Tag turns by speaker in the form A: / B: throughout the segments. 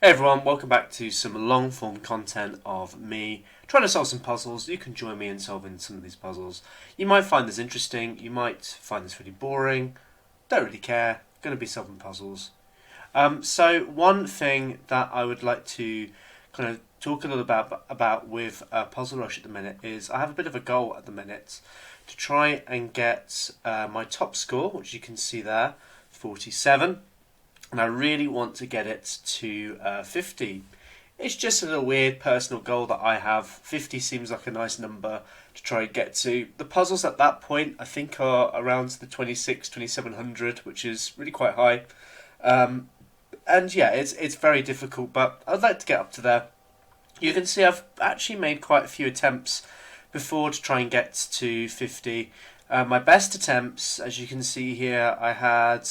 A: Hey everyone, welcome back to some long form content of me trying to solve some puzzles. You can join me in solving some of these puzzles. You might find this interesting, you might find this really boring, don't really care, going to be solving puzzles. So one thing that I would like to kind of talk a little about with Puzzle Rush at the minute is I have a bit of a goal at the minute to try and get my top score, which you can see there, 47. And I really want to get it to 50. It's just a little weird personal goal that I have. 50 seems like a nice number to try and get to. The puzzles at that point I think are around the 2700, which is really quite high. And yeah, it's very difficult, but I'd like to get up to there. You can see I've actually made quite a few attempts before to try and get to 50. My best attempts, as you can see here, I had,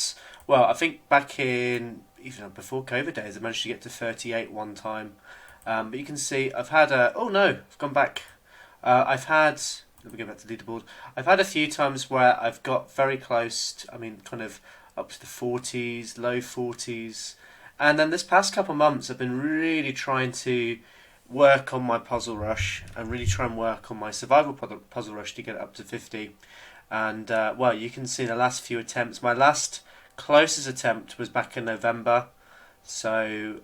A: well, I think back in, even before COVID days, I managed to get to 38 one time. But you can see I've had oh no, I've gone back. I've had, let me go back to the leaderboard. I've had a few times where I've got very close, I mean, kind of up to the 40s, low 40s. And then this past couple of months, I've been really trying to work on my puzzle rush and really try and work on my survival puzzle rush to get it up to 50. And well, you can see the last few attempts. My last closest attempt was back in November, so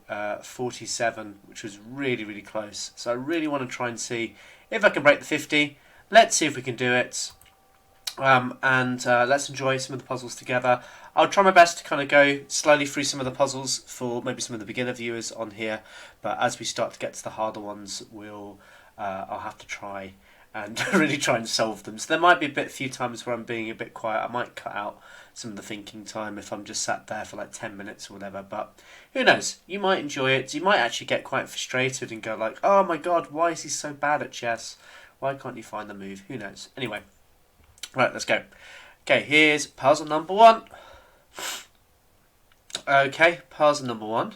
A: 47, which was really, really close. So I really want to try and see if I can break the 50. Let's see if we can do it. And let's enjoy some of the puzzles together. I'll try my best to kind of go slowly through some of the puzzles for maybe some of the beginner viewers on here. But as we start to get to the harder ones, I'll have to try and really try and solve them. So there might be a few times where I'm being a bit quiet. I might cut out some of the thinking time if I'm just sat there for like 10 minutes or whatever. But who knows? You might enjoy it. You might actually get quite frustrated and go like, oh my god, why is he so bad at chess? Why can't you find the move? Who knows? Anyway, right, let's go. Okay, here's puzzle number one. Okay, puzzle number one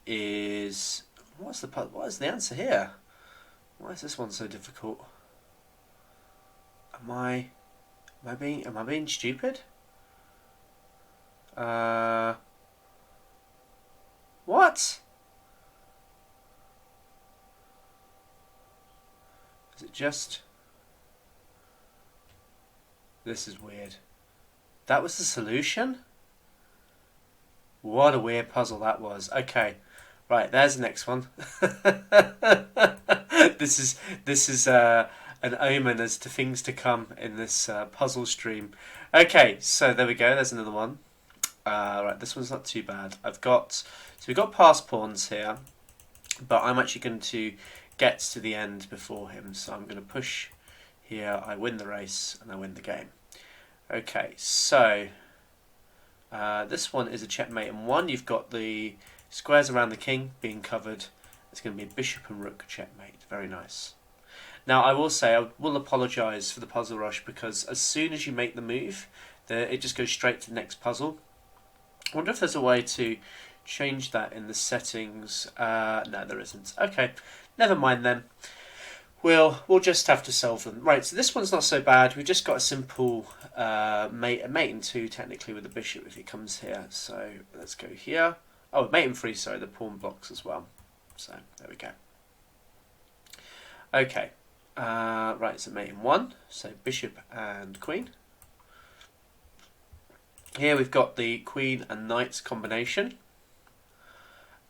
A: is, what is the answer here? Why is this one so difficult? Am I being stupid? What? Is it just? This is weird. That was the solution? What a weird puzzle that was. Okay, right, there's the next one. This is an omen as to things to come in this puzzle stream. Okay, so there we go. There's another one. Right, this one's not too bad. We've got past pawns here, but I'm actually going to get to the end before him. So I'm going to push here. I win the race and I win the game. Okay, so this one is a checkmate in one. You've got the squares around the king being covered. It's going to be a bishop and rook checkmate. Very nice. Now I will say I will apologise for the puzzle rush because as soon as you make the move, it just goes straight to the next puzzle. I wonder if there's a way to change that in the settings. No, there isn't. Okay, never mind then. We'll just have to solve them. Right, so this one's not so bad. We've just got a simple mate in two, technically, with the bishop if it comes here. So let's go here. Oh, mate in three, sorry, the pawn blocks as well. So there we go. Okay, right, so mate in one. So bishop and queen. Here we've got the queen and knights combination.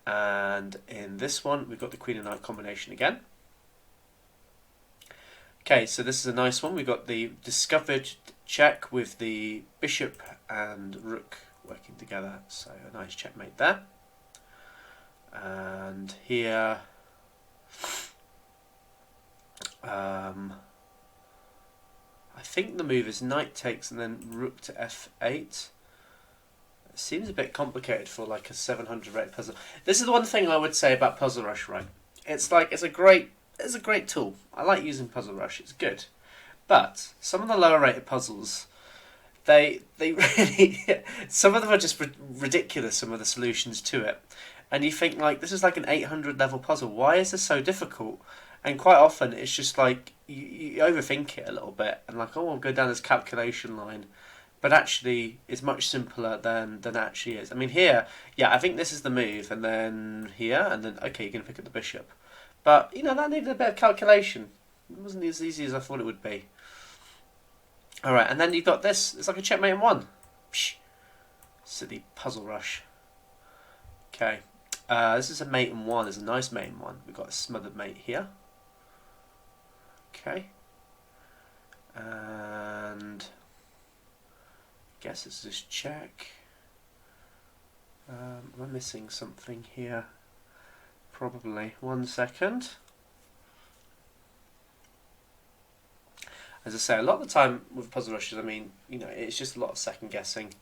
A: And in this one, we've got the queen and knight combination again. Okay, so this is a nice one. We've got the discovered check with the bishop and rook working together. So a nice checkmate there. And here, I think the move is knight takes and then rook to f8. It seems a bit complicated for like a 700 rate puzzle. This is the one thing I would say about Puzzle Rush, right? It's a great tool. I like using Puzzle Rush. It's good, but some of the lower rated puzzles, they really some of them are just ridiculous. Some of the solutions to it, and you think like this is like an 800 level puzzle. Why is this so difficult? And quite often it's just like you overthink it a little bit, and like, oh, I'll go down this calculation line, but actually it's much simpler than it actually is. I mean, here, yeah, I think this is the move, and then here, and then, okay, you're going to pick up the bishop. But, you know, that needed a bit of calculation. It wasn't as easy as I thought it would be. Alright, and then you've got this. It's like a checkmate in one. Psh, silly puzzle rush. Okay. This is a mate in one. It's a nice mate in one. We've got a smothered mate here. Okay. And I guess it's just check. Am I missing something here? Probably. 1 second. As I say, a lot of the time with puzzle rushes, I mean, you know, it's just a lot of second guessing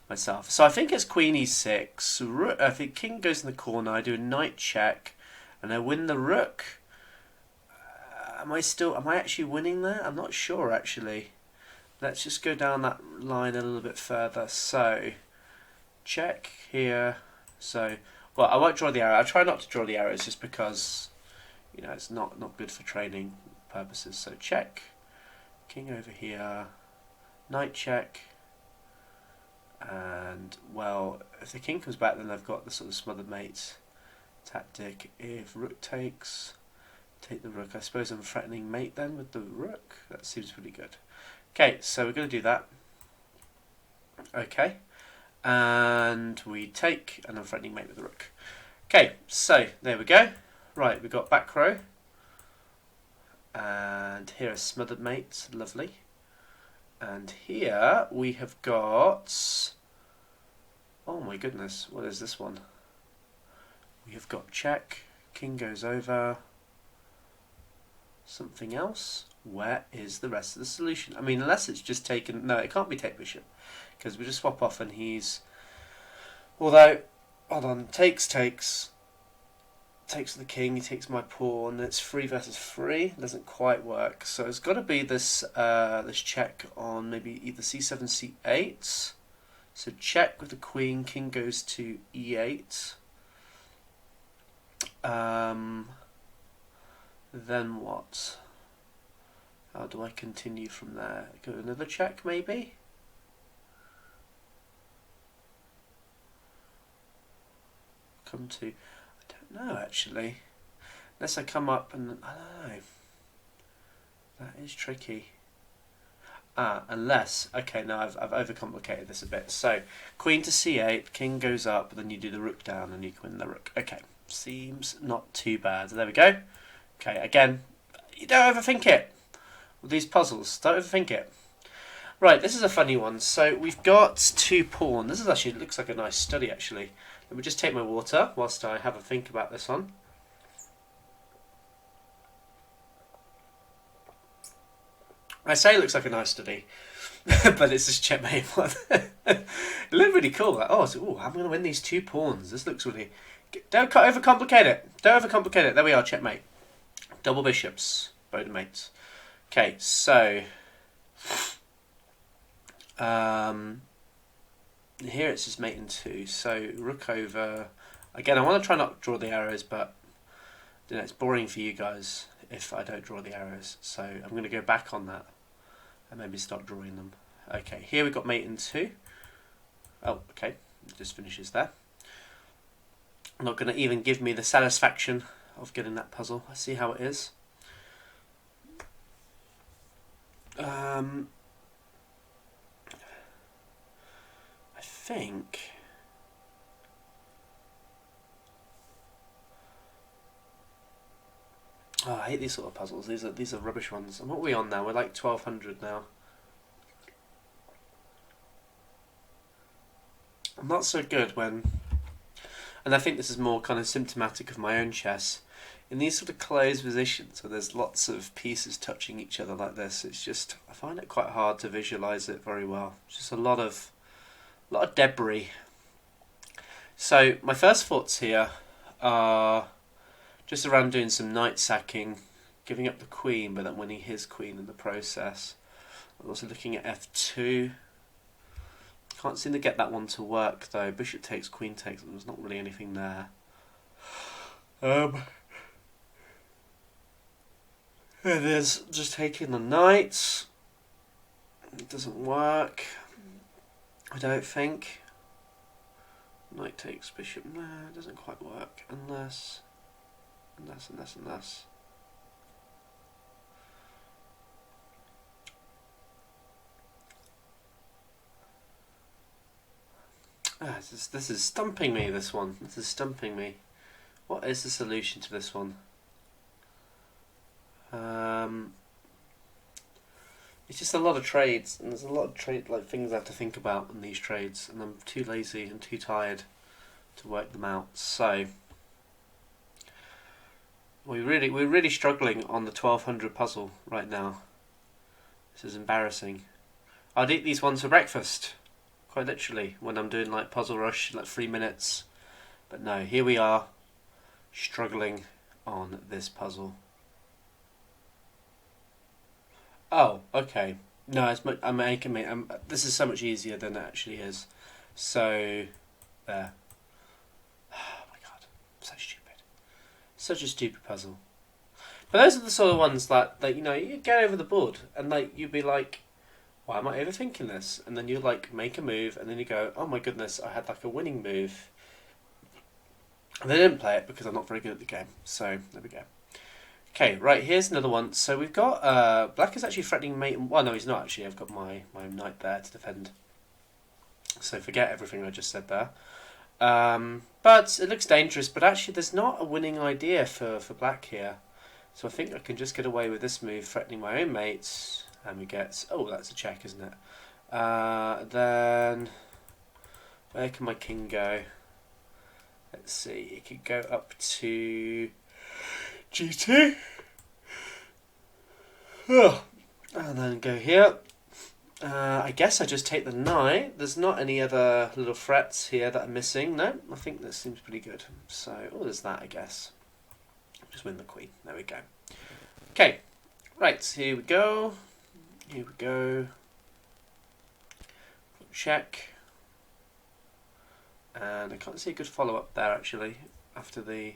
A: myself. So I think it's queen e6. I think king goes in the corner. I do a knight check, and I win the rook. Am I actually winning there? I'm not sure actually. Let's just go down that line a little bit further. So check here. So, well, I won't draw the arrow. I try not to draw the arrows just because, you know, it's not good for training purposes. So check. King over here, knight check, and, well, if the king comes back, then I've got the sort of smothered mate tactic. If rook takes, take the rook. I suppose I'm threatening mate then with the rook. That seems pretty good. Okay, so we're going to do that. Okay, and we take, and I'm threatening mate with the rook. Okay, so there we go. Right, we've got back row. And here is smothered mate, lovely. And here we have got, oh my goodness, what is this one? We have got check, king goes over, something else. Where is the rest of the solution? I mean, unless it's just taken, no, it can't be take bishop, because we just swap off and he's, although, hold on, takes the king, he takes my pawn, it's 3 versus 3, it doesn't quite work. So it's got to be this this check on maybe either c7, c8. So check with the queen, king goes to e8. Then what? How do I continue from there? Go another check maybe? Come to... No, actually. Unless I come up and... I don't know. That is tricky. Unless... Okay, no, I've overcomplicated this a bit. So, queen to c8, king goes up, then you do the rook down and you can win the rook. Okay, seems not too bad. There we go. Okay, again, you don't overthink it. With these puzzles, don't overthink it. Right, this is a funny one. So, we've got 2 pawns. This is actually, it looks like a nice study, actually. Let me just take my water whilst I have a think about this one. I say it looks like a nice study, but it's just checkmate one. It looked really cool. Like, oh, so, I'm going to win these 2 pawns. This looks really... Don't overcomplicate it. Don't overcomplicate it. There we are, checkmate. Double bishops, both mates. Okay, so... here it's just mate in 2, so rook over. Again, I want to try not to draw the arrows, but you know, it's boring for you guys if I don't draw the arrows, so I'm going to go back on that and maybe start drawing them. Okay, here we've got mate in 2. Oh, okay, it just finishes there. Not going to even give me the satisfaction of getting that puzzle. I see how it is. I think I hate these sort of puzzles. These are rubbish ones. And what are we on now? We're like 1200 now. I'm not so good when, and I think this is more kind of symptomatic of my own chess. In these sort of closed positions where there's lots of pieces touching each other like this, it's just, I find it quite hard to visualize it very well. It's just a lot of debris. So my first thoughts here are just around doing some knight sacking, giving up the queen, but then winning his queen in the process. I'm also looking at f2. Can't seem to get that one to work though. Bishop takes, queen takes, there's not really anything there. It is just taking the knight. It doesn't work. I don't think. Knight takes bishop. No, it doesn't quite work unless. Ah, this is stumping me. This one. This is stumping me. What is the solution to this one? It's just a lot of trades, and there's a lot of things I have to think about in these trades, and I'm too lazy and too tired to work them out. So we're really struggling on the 1200 puzzle right now. This is embarrassing. I'd eat these ones for breakfast, quite literally, when I'm doing like Puzzle Rush in like 3 minutes. But no, here we are, struggling on this puzzle. Oh, okay. No, I'm making me. This is so much easier than it actually is. So, there. Oh my god, so stupid. Such a stupid puzzle. But those are the sort of ones that you know, you get over the board and like you'd be like, why am I overthinking this? And then you like make a move and then you go, oh my goodness, I had like a winning move. And they didn't play it because I'm not very good at the game. So there we go. Okay, right, here's another one. So we've got, black is actually threatening mate. Well, no, he's not actually. I've got my knight there to defend. So forget everything I just said there. But it looks dangerous, but actually there's not a winning idea for black here. So I think I can just get away with this move, threatening my own mates. And we get, oh, that's a check, isn't it? Then, where can my king go? Let's see, it could go up to G2. Oh, and then go here. I guess I just take the knight. There's not any other little threats here that I'm missing. No, I think this seems pretty good. So, oh, there's that, I guess. Just win the queen. There we go. Okay, right, here we go. Here we go. Check. And I can't see a good follow-up there, actually, after the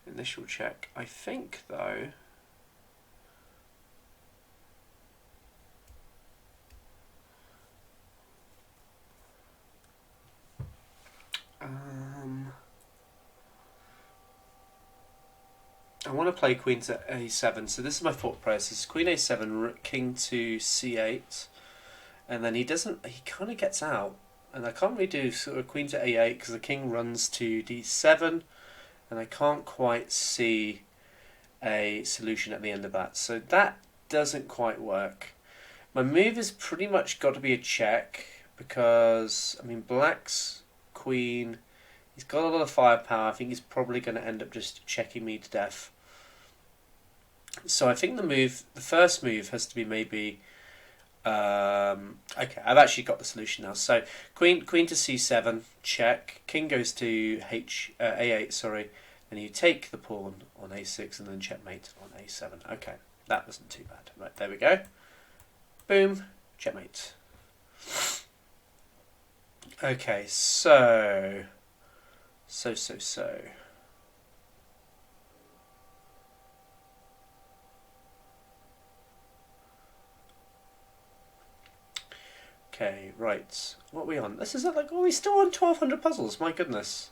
A: initial check. I think, though, I want to play queen to a7. So this is my thought process. Queen a7, king to c8, and then he kind of gets out. And I can't really do sort of queen to a8 because the king runs to d7, and I can't quite see a solution at the end of that. So that doesn't quite work. My move has pretty much got to be a check because, I mean, black's queen, he's got a lot of firepower. I think he's probably going to end up just checking me to death. So I think the first move has to be maybe, okay, I've actually got the solution now. So queen to c7, check. King goes to a8, sorry. Then you take the pawn on a6 and then checkmate on a7. Okay, that wasn't too bad. Right, there we go. Boom, checkmate. Okay, so. Okay, right. What are we on? This is like, oh, we're still on 1200 puzzles. My goodness.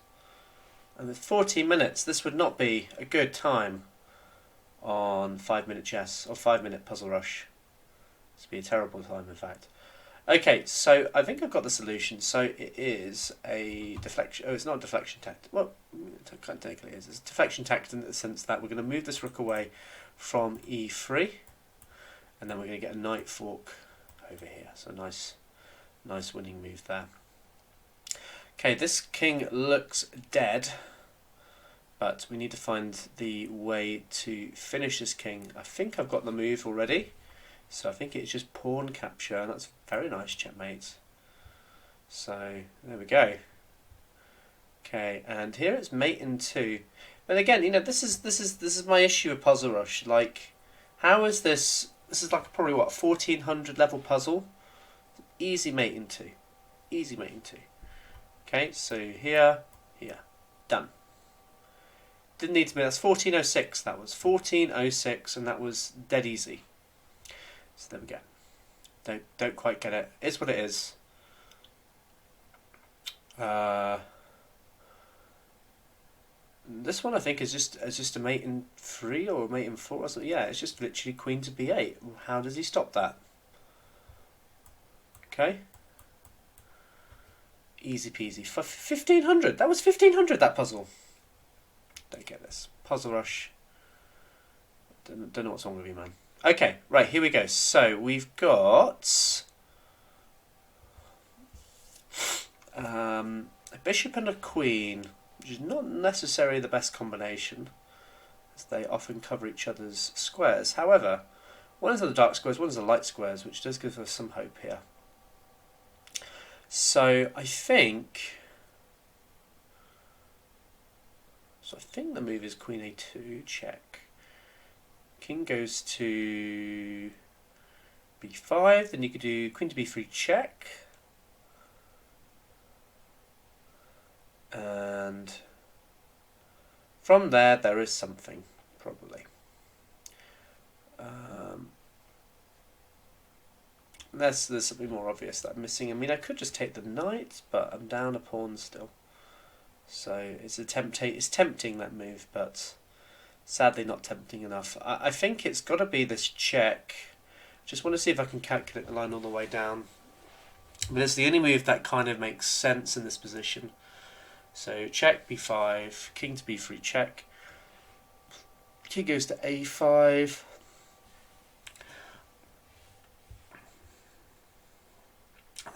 A: And with 14 minutes, this would not be a good time on 5-minute chess or 5-minute puzzle rush. This would be a terrible time, in fact. Okay, so I think I've got the solution. So it is a deflection. Oh, it's not a deflection tactic. Well, technically it is. It's a deflection tactic in the sense that we're going to move this rook away from e3, and then we're going to get a knight fork over here. So nice winning move there. Okay, this king looks dead, but we need to find the way to finish this king. I think I've got the move already. So I think it's just pawn capture, and that's very nice checkmate. So there we go. Okay, and here it's mate in 2. But again, you know, this is my issue with Puzzle Rush. Like, how is this? This is like probably what, 1400 level puzzle. Easy mate in 2. Easy mate in 2. Okay, so here, done. Didn't need to be. That's 1406. That was 1406, and that was dead easy. So there we go. Don't quite get it. It's what it is. This one I think is just a mate in 3 or a mate in 4 or something. Yeah, it's just literally queen to b8. How does he stop that? Okay. Easy peasy. 1500. That was 1500, that puzzle. Don't get this. Puzzle Rush. Don't know what's wrong with you, man. Okay, right, here we go. So we've got a bishop and a queen, which is not necessarily the best combination, as they often cover each other's squares. However, one is the dark squares, one is the light squares, which does give us some hope here. So I think the move is queen a2, check. King goes to b5, then you could do queen to b3, check. And from there is something, probably. There's something more obvious that I'm missing. I mean, I could just take the knight, but I'm down a pawn still. So it's tempting, that move, but sadly not tempting enough. I think it's got to be this check. Just want to see if I can calculate the line all the way down. But it's the only move that kind of makes sense in this position. So check b5, king to b3, check. King goes to a5.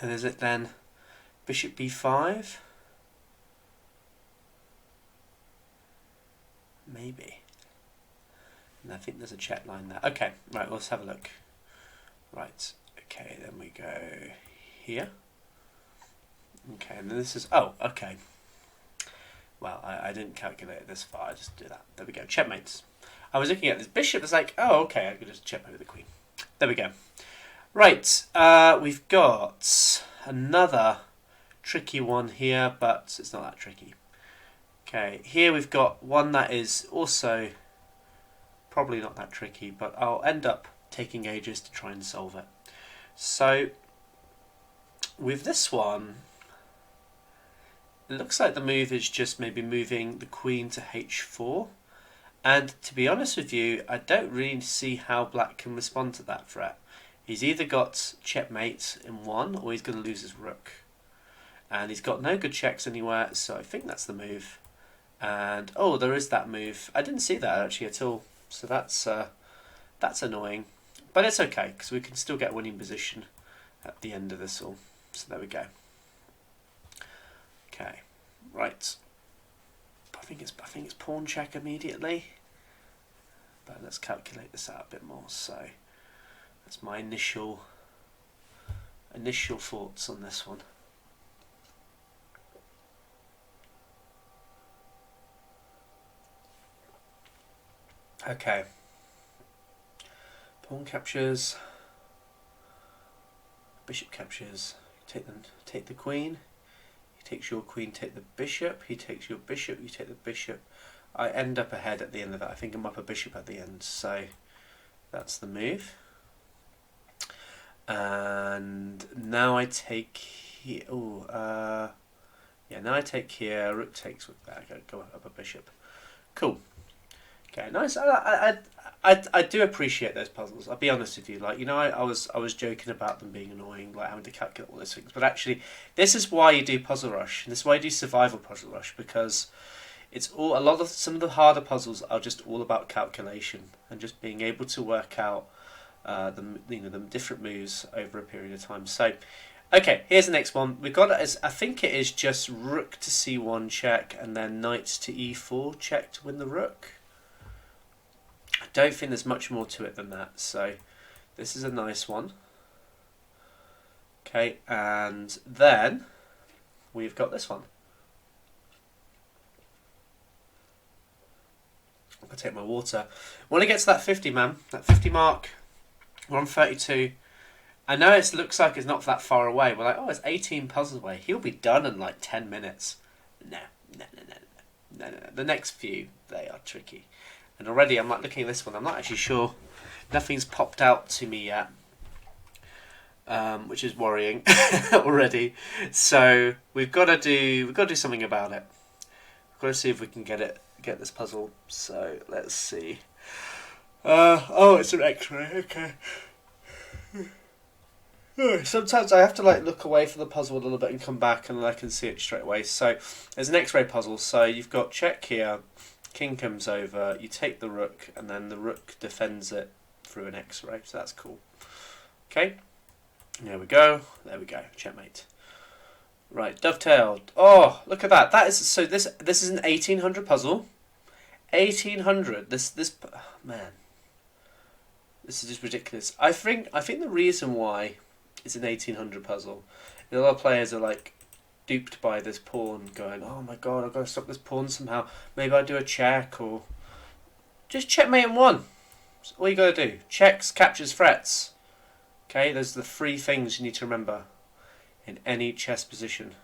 A: And is it then bishop b5? Maybe. And I think there's a check line there. Okay, right, let's have a look. Right, okay, then we go here. Okay, and then this is, oh, okay. Well, I didn't calculate it this far, I just did that. There we go, checkmates. I was looking at this bishop, it's like, oh, okay, I could just checkmate with the queen. There we go. Right, we've got another tricky one here, but it's not that tricky. Okay, here we've got one that is also probably not that tricky, but I'll end up taking ages to try and solve it. So, with this one, it looks like the move is just maybe moving the queen to h4. And to be honest with you, I don't really see how black can respond to that threat. He's either got checkmate in 1 or he's going to lose his rook. And he's got no good checks anywhere, so I think that's the move. And, oh, there is that move. I didn't see that actually at all. So that's annoying. But it's okay, because we can still get a winning position at the end of this all. So there we go. Okay, right. I think it's pawn check immediately. But let's calculate this out a bit more. So that's my initial thoughts on this one. Okay. Pawn captures. Bishop captures. Take the queen. He takes your queen, take the bishop. He takes your bishop, you take the bishop. I end up ahead at the end of that. I think I'm up a bishop at the end, so that's the move. And now I take here. Yeah, now I take here. Rook takes with that. Go up a bishop. Cool. Okay, nice. I do appreciate those puzzles. I'll be honest with you. Like, you know, I was joking about them being annoying, like having to calculate all those things. But actually, this is why you do Puzzle Rush. And this is why you do Survival Puzzle Rush, because it's some of the harder puzzles are just all about calculation and just being able to work out the different moves over a period of time. So, okay, here's the next one. We've got it as, I think it is just rook to c1 check and then knight to e4 check to win the rook. I don't think there's much more to it than that, so this is a nice one. Okay, and then we've got this one. I'm going to take my water. When I get to that 50, man, that 50 mark, we're on 32. I know it looks like it's not that far away. We're like, oh, it's 18 puzzles away. He'll be done in like 10 minutes. No. The next few, they are tricky. And already I'm like looking at this one, I'm not actually sure. Nothing's popped out to me yet. which is worrying already. So we've got to do something about it. We've got to see if we can get this puzzle. So let's see. Oh, it's an X-ray. Okay. Sometimes I have to like look away from the puzzle a little bit and come back, and then I can see it straight away. So there's an X-ray puzzle. So you've got check here, king comes over, you take the rook, and then the rook defends it through an X-ray. So that's cool. Okay, there we go. There we go. Checkmate. Right, dovetailed. Oh, look at that. That is so. This is an 1800 puzzle. 1800. This man. This is just ridiculous. I think the reason why it's an 1800 puzzle, a lot of players are like duped by this pawn, going, "Oh my god, I've got to stop this pawn somehow. Maybe I do a check or just checkmate in one." That's all you got to do. Checks, captures, frets. Okay, those are the three things you need to remember in any chess position.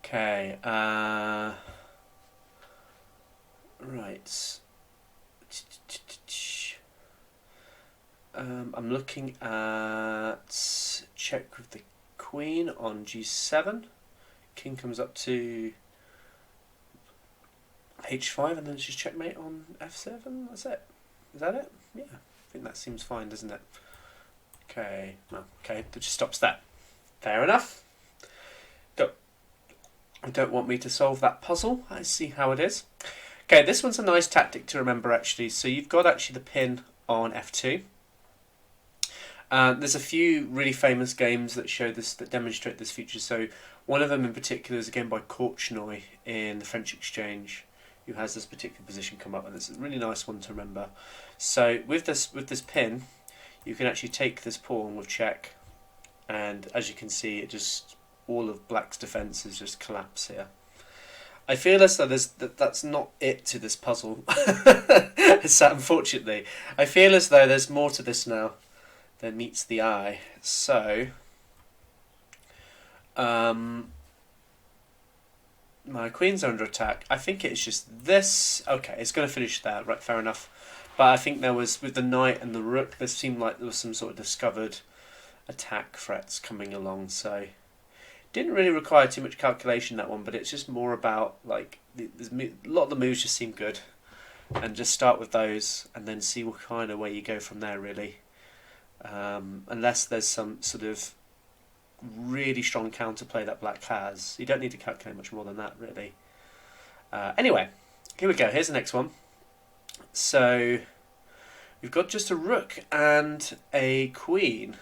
A: Okay. Right. I'm looking at check with the queen on g7. King comes up to h5 and then just checkmate on f7. That's it. Is that it? Yeah, I think that seems fine, doesn't it? Okay, well, okay, that just stops that. Fair enough. Don't want me to solve that puzzle. I see how it is. Okay, this one's a nice tactic to remember actually. So you've got actually the pin on f2. There's a few really famous games that show this, that demonstrate this feature. So one of them in particular is a game by Korchnoi in the French Exchange, who has this particular position come up, and it's a really nice one to remember. So with this pin, you can actually take this pawn with check, and as you can see, it just all of black's defences just collapse here. I feel as though that's not it to this puzzle. Unfortunately, I feel as though there's more to this now than meets the eye. So, my queen's under attack. I think it's just this. Okay, it's going to finish there. Right, fair enough. But I think there was, with the knight and the rook, there seemed like there was some sort of discovered attack threats coming along. So, didn't really require too much calculation, that one, but it's just more about, like, a lot of the moves just seem good. And just start with those and then see what kind of way you go from there, really. Unless there's some sort of really strong counterplay that black has. You don't need to calculate much more than that, really. Anyway, here we go. Here's the next one. So, we've got just a rook and a queen.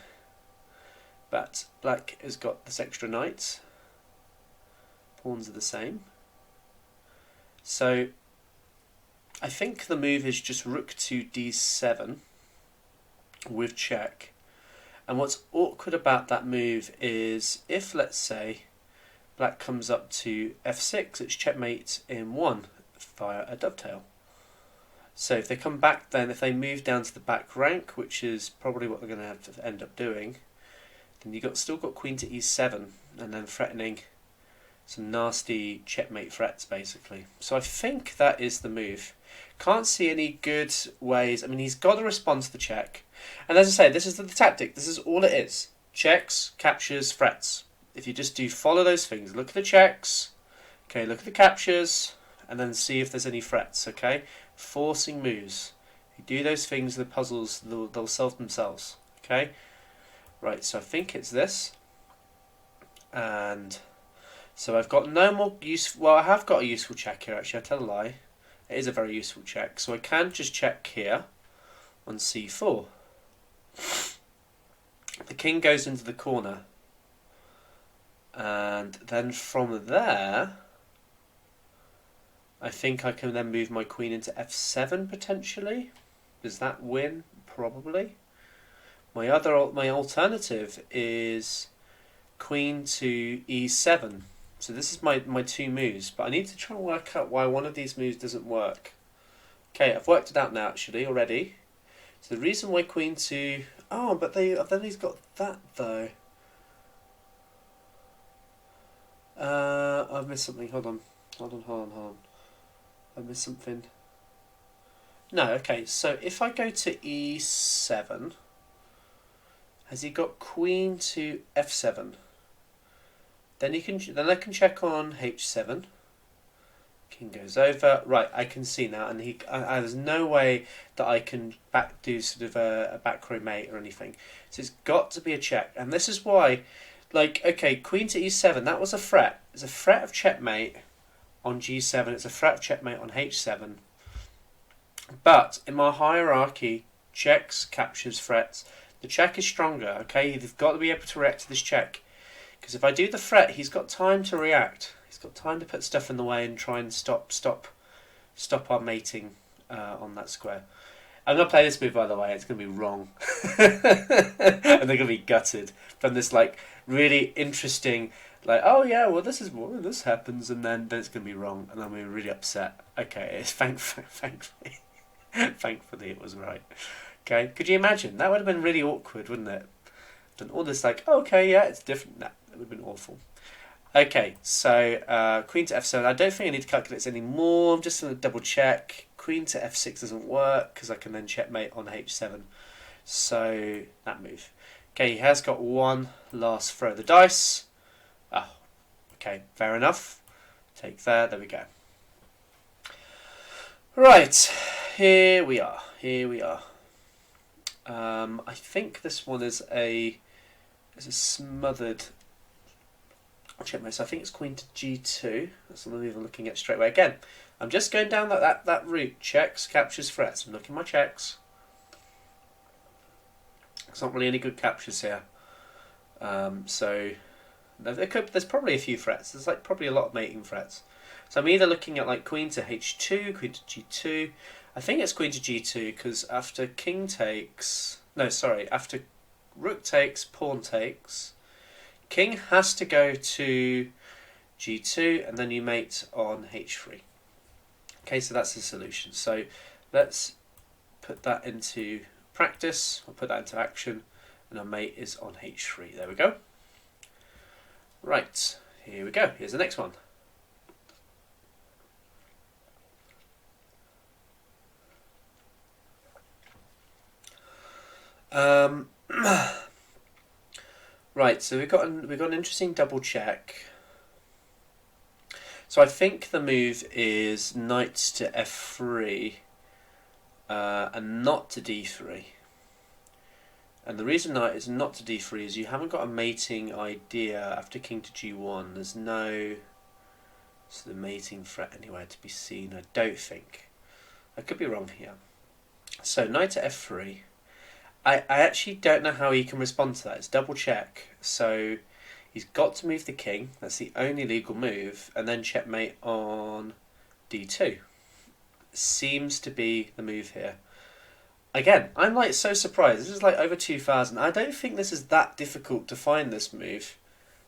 A: But black has got this extra knight. Pawns are the same. So, I think the move is just rook to d7 with check. And what's awkward about that move is if, let's say, black comes up to f6, it's checkmate in one via a dovetail. So if they come back then, if they move down to the back rank, which is probably what they're going to have to end up doing, then you've still got queen to e7 and then threatening some nasty checkmate threats, basically. So I think that is the move. Can't see any good ways. I mean, he's got to respond to the check. And as I say, this is the tactic. This is all it is. Checks, captures, threats. If you just do follow those things, look at the checks, okay, look at the captures, and then see if there's any threats, okay? Forcing moves. If you do those things, the puzzles, they'll solve themselves, okay? Right, so I think it's this. And so I've got no more use. Well, I have got a useful check here, actually. I tell a lie. It is a very useful check. So I can just check here on c4. The king goes into the corner. And then from there, I think I can then move my queen into f7 potentially. Does that win? Probably. My alternative is queen to e7. So this is my two moves, but I need to try and work out why one of these moves doesn't work. Okay, I've worked it out now actually already. So the reason why queen to... Oh, but then he's got that though. I've missed something. Hold on. I missed something. No, okay, so if I go to e7, Has he got queen to f7? Then I can check on h7. King goes over. Right, I can see now, and there's no way that I can do sort of a back row mate or anything. So it's got to be a check, and this is why, like, okay, queen to e7. That was a threat. It's a threat of checkmate on g7. It's a threat of checkmate on h7. But in my hierarchy, checks, captures, threats. The check is stronger. Okay, you've got to be able to react to this check, because if I do the threat, he's got time to react. He's got time to put stuff in the way and try and stop our mating on that square. I'm going to play this move, by the way. It's going to be wrong. And they're going to be gutted from this, like, really interesting, like, oh yeah, well this happens, and then it's going to be wrong, and I'm going to be really upset. Okay, thankfully it was right. Okay, could you imagine? That would have been really awkward, wouldn't it? Done all this, like, okay, yeah, it's different. Nah, that would have been awful. Okay, so queen to f7. I don't think I need to calculate this anymore. I'm just going to double check. Queen to f6 doesn't work because I can then checkmate on h7. So that move. Okay, he has got one last throw of the dice. Oh, okay, fair enough. Take there. There we go. Right, here we are. I think this one is a smothered checkmate. So I think it's queen to g2. That's the move I'm looking at straight away. Again, I'm just going down that route. Checks, captures, threats. I'm looking at my checks. There's not really any good captures here. So there's probably a few threats. There's like probably a lot of mating threats. So I'm either looking at like queen to h2, queen to g2. I think it's queen to g2 because after king takes... No, sorry. After rook takes, pawn takes, king has to go to g2 and then you mate on h3. Okay, so that's the solution. So let's put that into practice. I'll put that into action, and our mate is on h3. There we go. Right, here we go. Here's the next one. Right, so we've got an interesting double check. So I think the move is knight to f3 and not to d3. And the reason knight is not to d3 is you haven't got a mating idea after king to g1. There's no sort of mating threat anywhere to be seen, I don't think. I could be wrong here. So knight to f3. I actually don't know how he can respond to that. It's double check. So he's got to move the king. That's the only legal move. And then checkmate on d2. Seems to be the move here. Again, I'm like so surprised. This is like over 2,000. I don't think this is that difficult to find this move.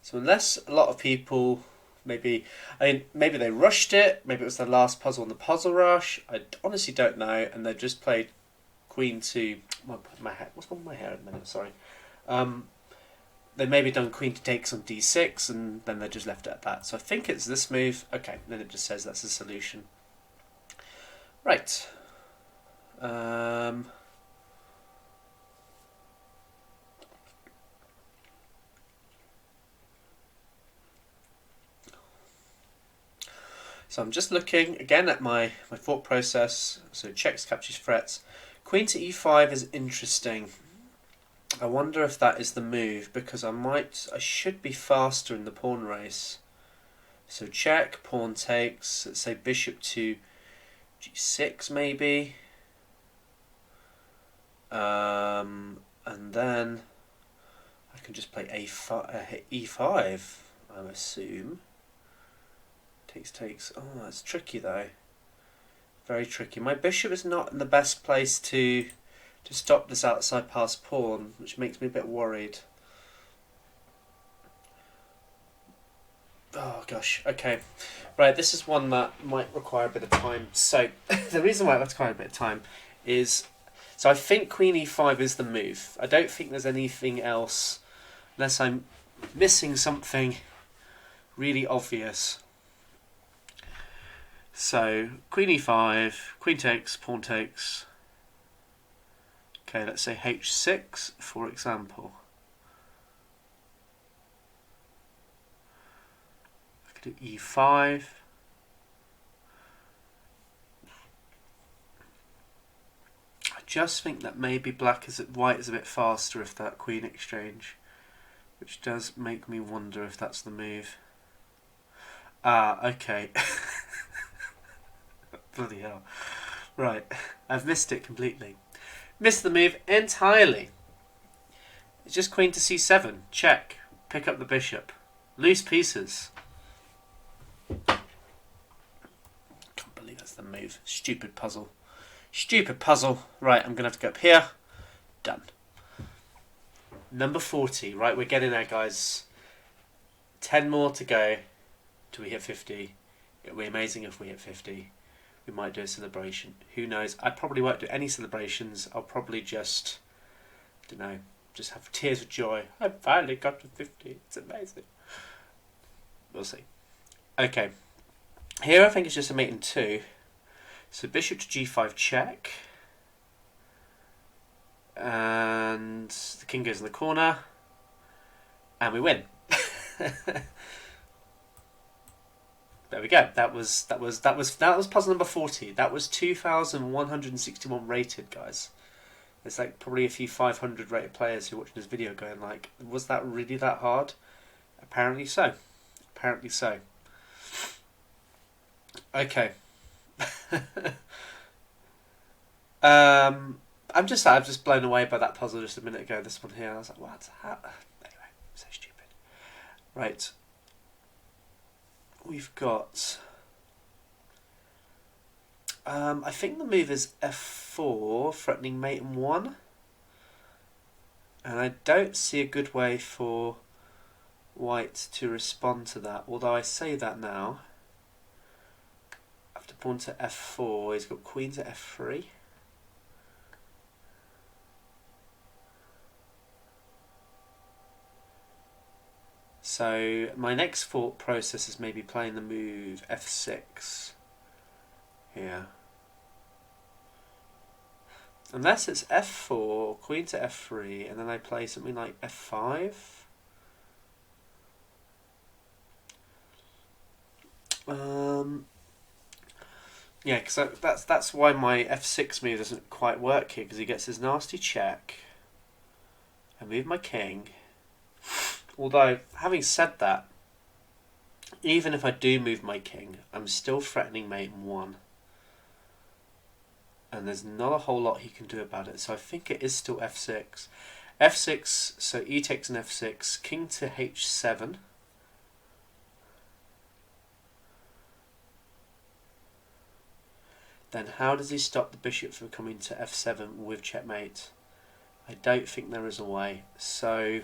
A: So unless a lot of people maybe they rushed it. Maybe it was the last puzzle on the puzzle rush. I honestly don't know. And they've just played queen to... my hair. What's wrong with my hair at the minute? Sorry. They maybe done queen to takes on d6 and then they just left it at that. So I think it's this move. Okay, then it just says that's the solution. Right. So I'm just looking again at my thought process. So checks, captures, threats. Queen to e5 is interesting. I wonder if that is the move because I should be faster in the pawn race. So check, pawn takes. Let's say bishop to g6 maybe. And then I can just play e5. I assume. Takes. Oh, that's tricky though. Very tricky. My bishop is not in the best place to stop this outside pass pawn, which makes me a bit worried. Oh gosh. Okay. Right. This is one that might require a bit of time. So the reason why that's require a bit of time is. So I think queen e5 is the move. I don't think there's anything else, unless I'm missing something really obvious. So queen e5, queen takes, pawn takes. Okay, let's say h6 for example. Do e5. I just think that maybe white is a bit faster if that queen exchange, which does make me wonder if that's the move. Ah, okay. Bloody hell. Right, I've missed it completely. Missed the move entirely. It's just queen to c7. Check. Pick up the bishop. Loose pieces. Can't believe that's the move. Stupid puzzle. Stupid puzzle. Right, I'm going to have to go up here. Done. Number 40. Right, we're getting there, guys. 10 more to go till we hit 50. It'll be amazing if we hit 50. We might do a celebration. Who knows? I probably won't do any celebrations. I'll probably just, I don't know, just have tears of joy. I finally got to 50. It's amazing. We'll see. Okay. Here I think it's just a mate in 2. So bishop to g5 check. And the king goes in the corner. And we win. There we go. That was puzzle number 40. That was 2,161 rated, guys. There's like probably a few 500 rated players who are watching this video going like, was that really that hard? Apparently so. Apparently so. Okay. I'm just blown away by that puzzle just a minute ago. This one here, I was like, what? How? Anyway, so stupid. Right. We've got. I think the move is f4, threatening mate in 1, and I don't see a good way for white to respond to that. Although I say that now. After pawn to f4, he's got queen to f3. So my next thought process is maybe playing the move f6 here. Unless it's f4, queen to f3, and then I play something like f5. Yeah, because that's why my f6 move doesn't quite work here, because he gets his nasty check. I move my king. Although, having said that, even if I do move my king, I'm still threatening mate in 1. And there's not a whole lot he can do about it, so I think it is still f6. f6, so e takes an f6, king to h7. Then how does he stop the bishop from coming to f7 with checkmate? I don't think there is a way. So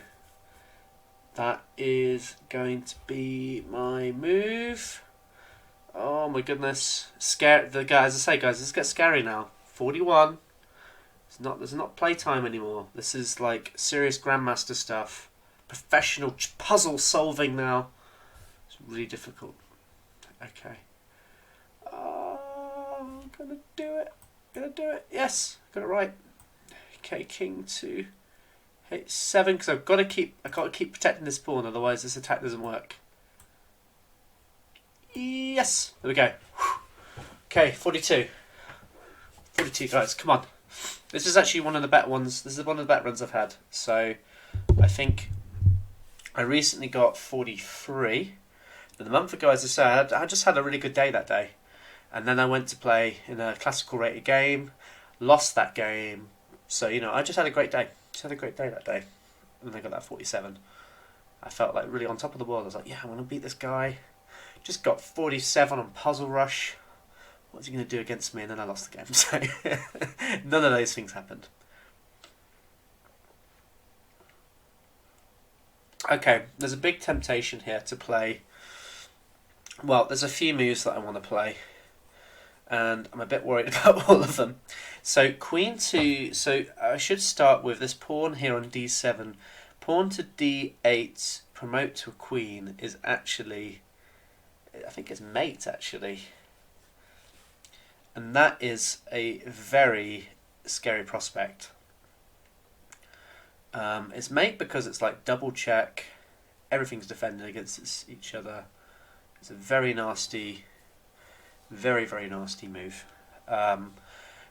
A: that is going to be my move. Oh my goodness. As I say, guys, this gets scary now. 41. There's not playtime anymore. This is like serious grandmaster stuff. Professional puzzle solving now. It's really difficult. Okay. I'm gonna do it. Yes, got it right. Okay, king to h7 because I've got to keep protecting this pawn, otherwise this attack doesn't work. Yes, there we go. Okay, 42. 42, guys, come on. This is actually one of the better ones. This is one of the better runs I've had. So I think I recently got 43. But a month ago, as I said, I just had a really good day that day. And then I went to play in a classical rated game, lost that game. So, you know, I just had a great day. Just had a great day that day. And then I got that 47. I felt like really on top of the world. I was like, yeah, I want to beat this guy. Just got 47 on Puzzle Rush. What's he going to do against me? And then I lost the game. So none of those things happened. Okay, there's a big temptation here to play. Well, there's a few moves that I want to play. And I'm a bit worried about all of them. So queen to, so I should start with this pawn here on d7. Pawn to d8, promote to a queen is actually, I think it's mate actually. And that is a very scary prospect. It's mate because it's like double check, everything's defended against each other. It's a very nasty, very, very nasty move.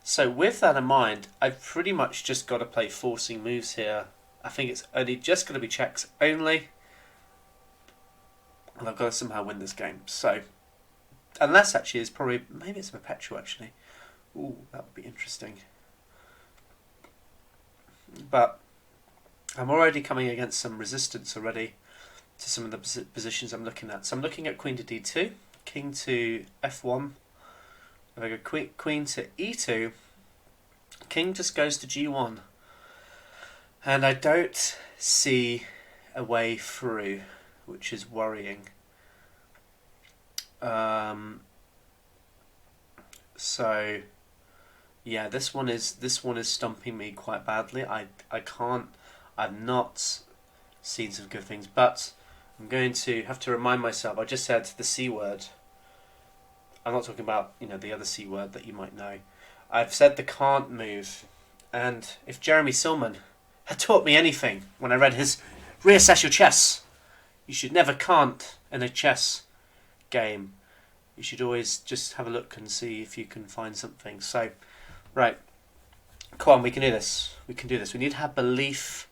A: So with that in mind, I've pretty much just got to play forcing moves here. I think it's only just going to be checks only. And I've got to somehow win this game. So, unless actually it's probably, maybe it's a perpetual actually. Ooh, that would be interesting. But I'm already coming against some resistance already to some of the positions I'm looking at. So I'm looking at queen to d2, king to f1. If I go queen to e2, king just goes to g1. And I don't see a way through, which is worrying. So yeah, this one is stumping me quite badly. I've not seen some good things, but I'm going to have to remind myself. I just said the C word. I'm not talking about, the other C word that you might know. I've said the can't move. And if Jeremy Silman had taught me anything when I read his Reassess Your Chess, you should never can't in a chess game. You should always just have a look and see if you can find something. So, right. Come on, we can do this. We can do this. We need to have belief.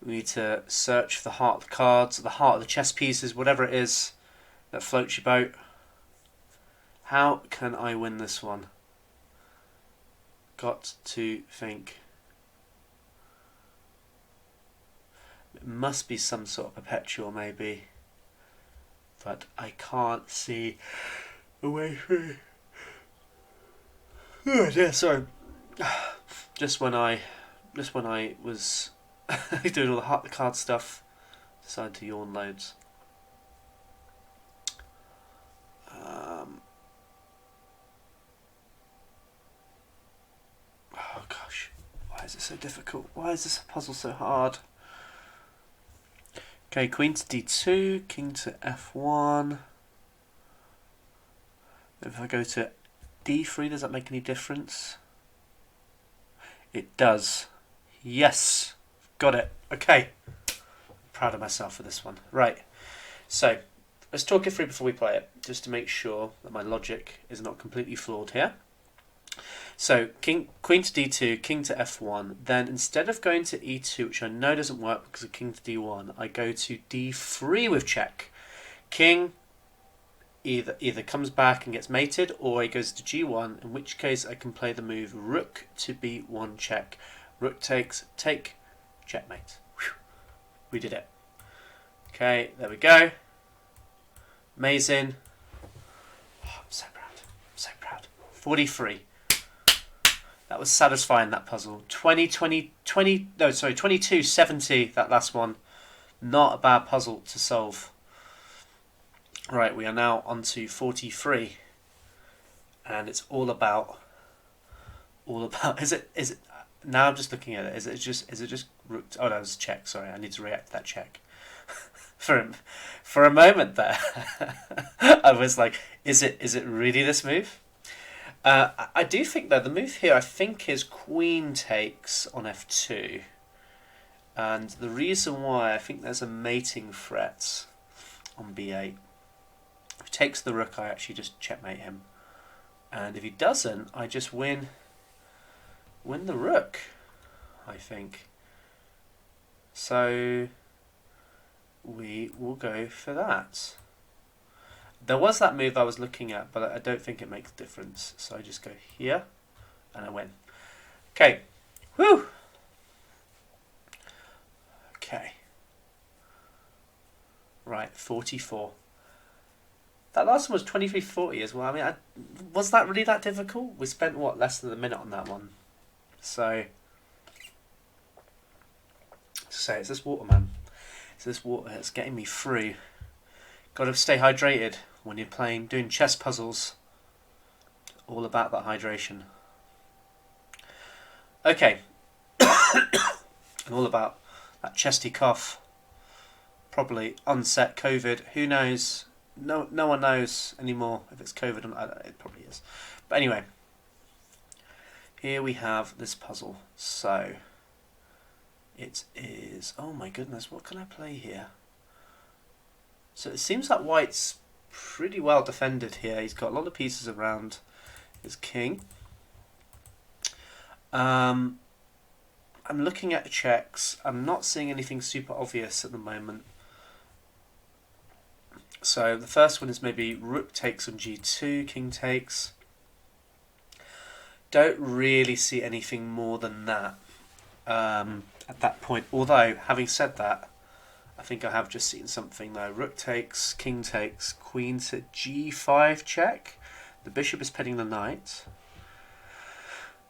A: We need to search for the heart of the cards, the heart of the chess pieces, whatever it is that floats your boat. How can I win this one? Got to think. It must be some sort of perpetual, maybe. But I can't see a way through. Oh dear, sorry. Just when I was doing all the heart of the card stuff, decided to yawn loads. Oh gosh, why is it so difficult? Why is this puzzle so hard? Okay, queen to d2, king to f1. If I go to d3, does that make any difference? It does. Yes, got it. Okay, proud of myself for this one. Right, so let's talk it through before we play it, just to make sure that my logic is not completely flawed here. So queen to d2, king to f1. Then instead of going to e2, which I know doesn't work because of king to d1, I go to d3 with check. King either comes back and gets mated, or he goes to g1, in which case I can play the move rook to b1 check. Rook takes, take, checkmate. Whew. We did it. Okay, there we go. Amazing. Oh, I'm so proud. I'm so proud. 43. That was satisfying, that puzzle. 2270, that last one. Not a bad puzzle to solve. Right, we are now on to 43. And it's all about is it now I'm just looking at it, is it just rook? Oh no, it's check, sorry, I need to react to that check. For a moment there, I was like, is it really this move? I do think though the move here I think is queen takes on f2, and the reason why I think there's a mating threat on b8. If he takes the rook, I actually just checkmate him, and if he doesn't, I just win the rook, I think. So we will go for that. There was that move I was looking at, but I don't think it makes a difference. So I just go here, and I win. Okay. Whew. Okay. Right, 44. That last one was 23:40 as well. I mean, was that really that difficult? We spent, what, less than a minute on that one. So it's this water, man. It's this water. It's getting me through. Got to stay hydrated when you're doing chess puzzles. All about that hydration. Okay. And all about that chesty cough. Probably unset COVID. Who knows? No one knows anymore if it's COVID or not. It probably is. But anyway. Here we have this puzzle. So it is, oh my goodness, what can I play here? So it seems like white's pretty well defended here. He's got a lot of pieces around his king. I'm looking at the checks. I'm not seeing anything super obvious at the moment. So the first one is maybe rook takes on g2, king takes. Don't really see anything more than that at that point. Although, having said that, I think I have just seen something though. Rook takes, king takes, queen to g5 check. The bishop is petting the knight.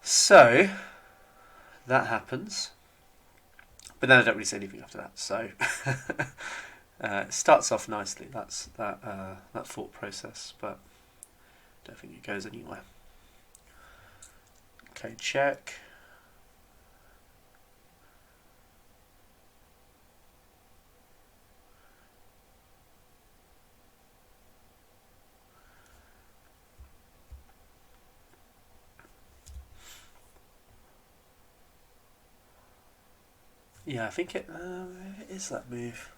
A: So that happens. But then I don't really see anything after that. So it starts off nicely. That's that thought process, but I don't think it goes anywhere. Okay, check. Yeah, I think it is that move.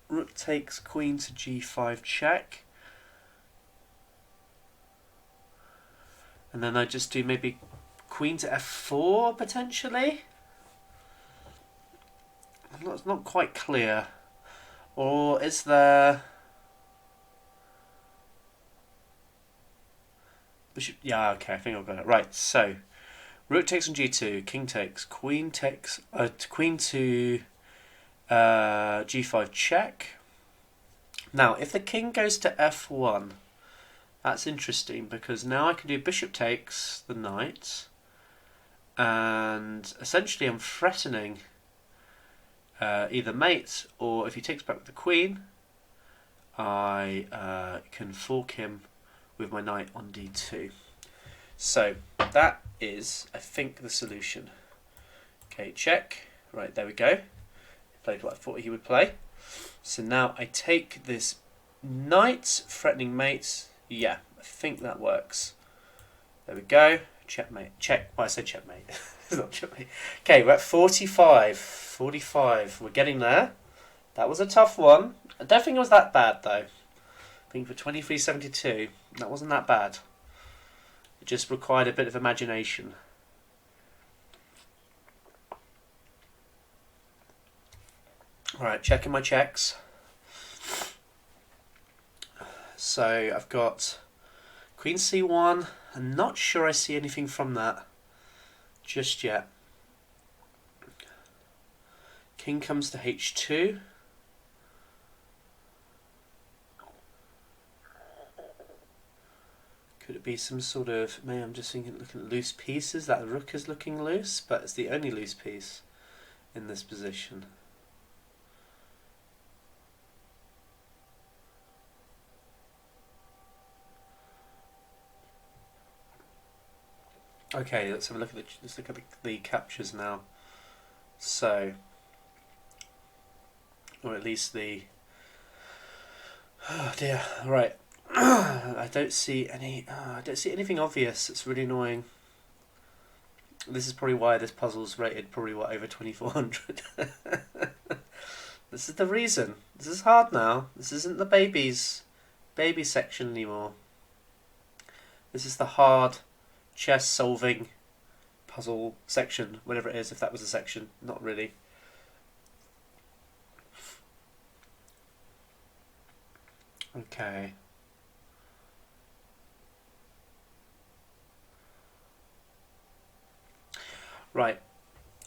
A: Rook takes, queen to g5 check. And then I just do maybe queen to f4 potentially. It's not quite clear. Or is there... Bishop? Yeah, okay, I think I've got it. Right, so rook takes on g2, king takes, queen takes, queen to g5 check. Now, if the king goes to f1, that's interesting because now I can do bishop takes the knight, and essentially I'm threatening either mate, or if he takes back with the queen, I can fork him with my knight on d2. So that is, I think, the solution. Okay, check. Right, there we go. He played what I thought he would play. So now I take this knight, threatening mate. Yeah, I think that works. There we go. Checkmate. Check. Well, I said checkmate. It's not checkmate. Okay, we're at 45. 45. We're getting there. That was a tough one. I don't think it was that bad, though. I think for 23.72, that wasn't that bad. It just required a bit of imagination. Alright, checking my checks. So I've got queen c1. I'm not sure I see anything from that just yet. King comes to h2. Could it be some sort of... Maybe I'm just thinking, looking at loose pieces. That rook is looking loose, but it's the only loose piece in this position. Okay, let's have a look at the captures now. So, or at least the... Oh dear. Right. I don't see any. I don't see anything obvious. It's really annoying. This is probably why this puzzle's rated probably over 2400. This is the reason. This is hard now. This isn't the baby section anymore. This is the hard chess solving puzzle section, whatever it is, if that was a section. Not really. Okay. Right,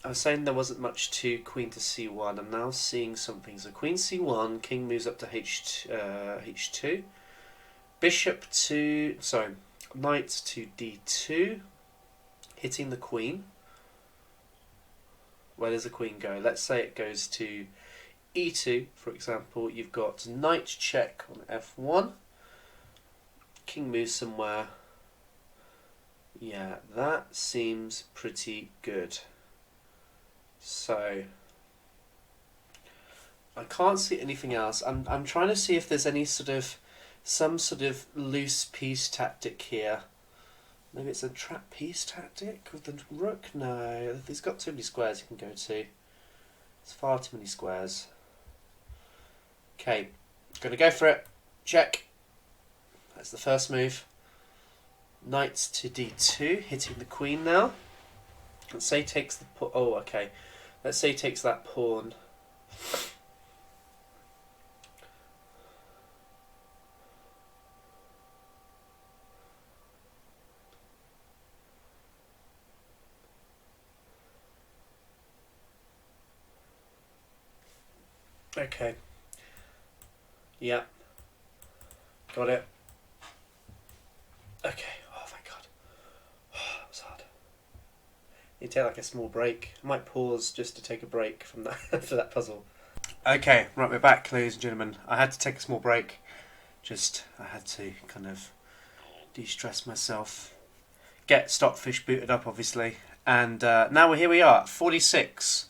A: I was saying there wasn't much to queen to c1. I'm now seeing something. So queen c1, king moves up to h2, bishop to, sorry, knight to d2, hitting the queen. Where does the queen go? Let's say it goes to e2, for example. You've got knight check on f1, king moves somewhere. Yeah, that seems pretty good. So I can't see anything else. I'm trying to see if there's any some sort of loose piece tactic here. Maybe it's a trap piece tactic with the rook. No, he's got too many squares he can go to. It's far too many squares. Okay, gonna go for it. Check. That's the first move. Knight to d2, hitting the queen now. Let's say he takes the pawn. Oh, okay. Let's say he takes that pawn. Okay. Yeah. Got it. Okay. Oh, thank God. Oh, that was hard. You take like a small break. I might pause just to take a break from that for that puzzle. Okay, right, we're back, ladies and gentlemen. I had to take a small break. I had to kind of de-stress myself. Get Stockfish booted up, obviously. And now here we are, 46.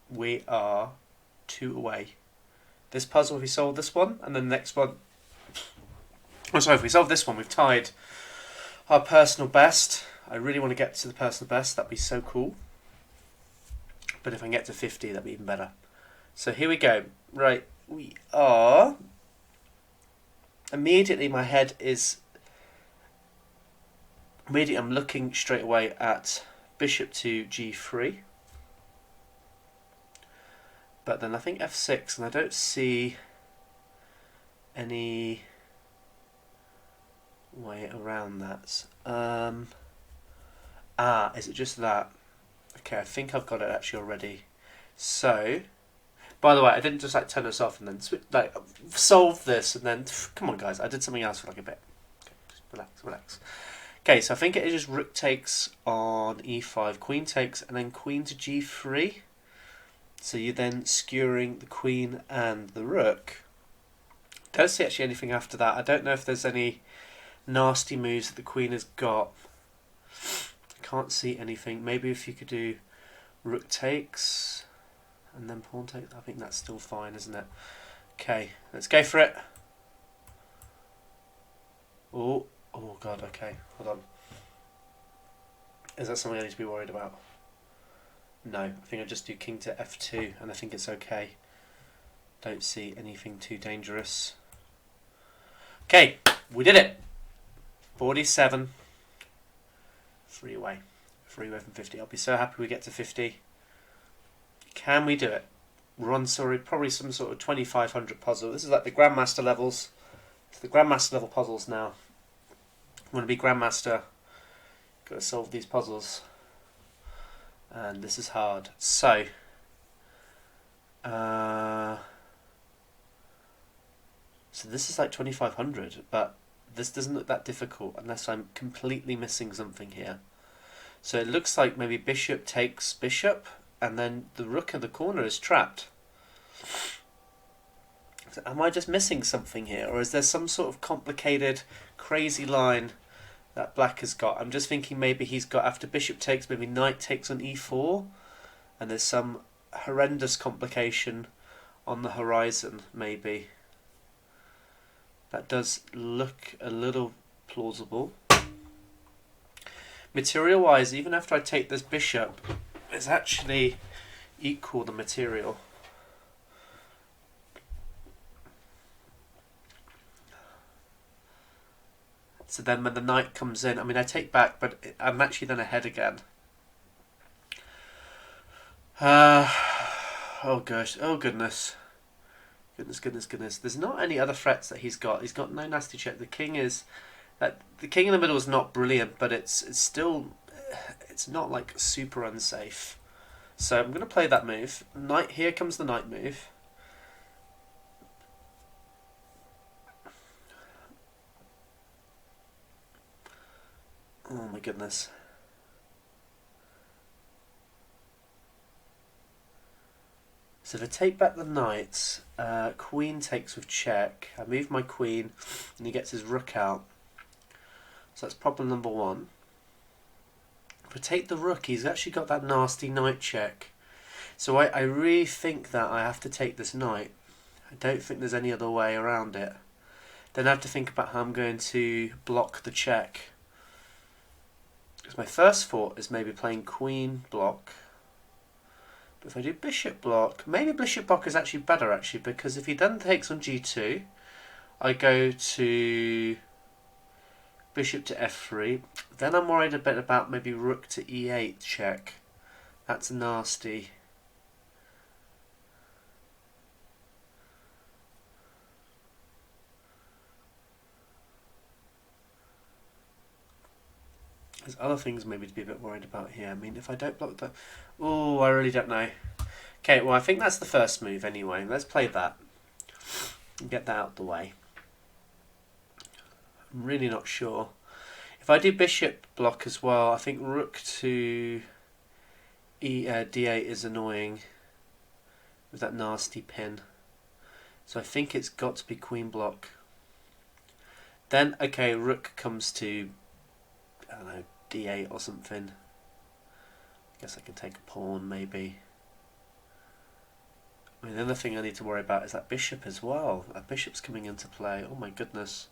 A: We are 2 away. This puzzle, if we solve this one, and then the next one... Oh, sorry, if we solve this one, we've tied our personal best. I really want to get to the personal best. That'd be so cool. But if I can get to 50, that'd be even better. So here we go. Right, we are... Immediately my head is... Immediately I'm looking straight away at bishop to g3. But then I think f6, and I don't see any way around that. Is it just that? Okay, I think I've got it actually already. So, by the way, I didn't just like turn this off and then solve this and then come on, guys, I did something else for like a bit. Okay, just relax. Okay, so I think it is just rook takes on e5, queen takes, and then queen to g3. So you're then skewering the queen and the rook. Don't see actually anything after that. I don't know if there's any nasty moves that the queen has got. I can't see anything. Maybe if you could do rook takes and then pawn takes. I think that's still fine, isn't it? Okay, let's go for it. Oh God, okay, hold on. Is that something I need to be worried about? No, I think I just do king to f2 and I think it's okay. Don't see anything too dangerous. Okay, we did it. 47. 3 away. 3 away from 50. I'll be so happy we get to 50. Can we do it? We're on, sorry, probably some sort of 2500 puzzle. This is like the Grandmaster levels. It's the Grandmaster level puzzles now. I want to be Grandmaster. Got to solve these puzzles. And this is hard. So, so this is like 2500, but this doesn't look that difficult unless I'm completely missing something here. So it looks like maybe bishop takes bishop, and then the rook in the corner is trapped. So am I just missing something here, or is there some sort of complicated, crazy line that black has got? I'm just thinking maybe he's got, after bishop takes, maybe knight takes on e4, and there's some horrendous complication on the horizon, maybe. That does look a little plausible. Material wise, even after I take this bishop, it's actually equal the material. So then when the knight comes in, I mean I take back, but I'm actually then ahead again. Oh gosh, oh goodness. Goodness. There's not any other threats that he's got. He's got no nasty check. The king is... the king in the middle is not brilliant, but it's still... It's not like super unsafe. So I'm going to play that move. Knight, here comes the knight move. Oh my goodness. So if I take back the knight, queen takes with check. I move my queen and he gets his rook out. So that's problem number one. If I take the rook, he's actually got that nasty knight check. So I really think that I have to take this knight. I don't think there's any other way around it. Then I have to think about how I'm going to block the check. Because my first thought is maybe playing queen block. If I do bishop block, maybe bishop block is actually better actually, because if he then takes on g2, I go to bishop to f3. Then I'm worried a bit about maybe rook to e8 check. That's nasty. There's other things maybe to be a bit worried about here. I mean, if I don't block that... Oh, I really don't know. Okay, well, I think that's the first move anyway. Let's play that. And get that out of the way. I'm really not sure. If I do bishop block as well, I think rook to d8 is annoying with that nasty pin. So I think it's got to be queen block. Then, okay, rook comes to, I don't know, d8 or something. I guess I can take a pawn maybe. I mean, the other thing I need to worry about is that bishop as well. That bishop's coming into play. Oh my goodness.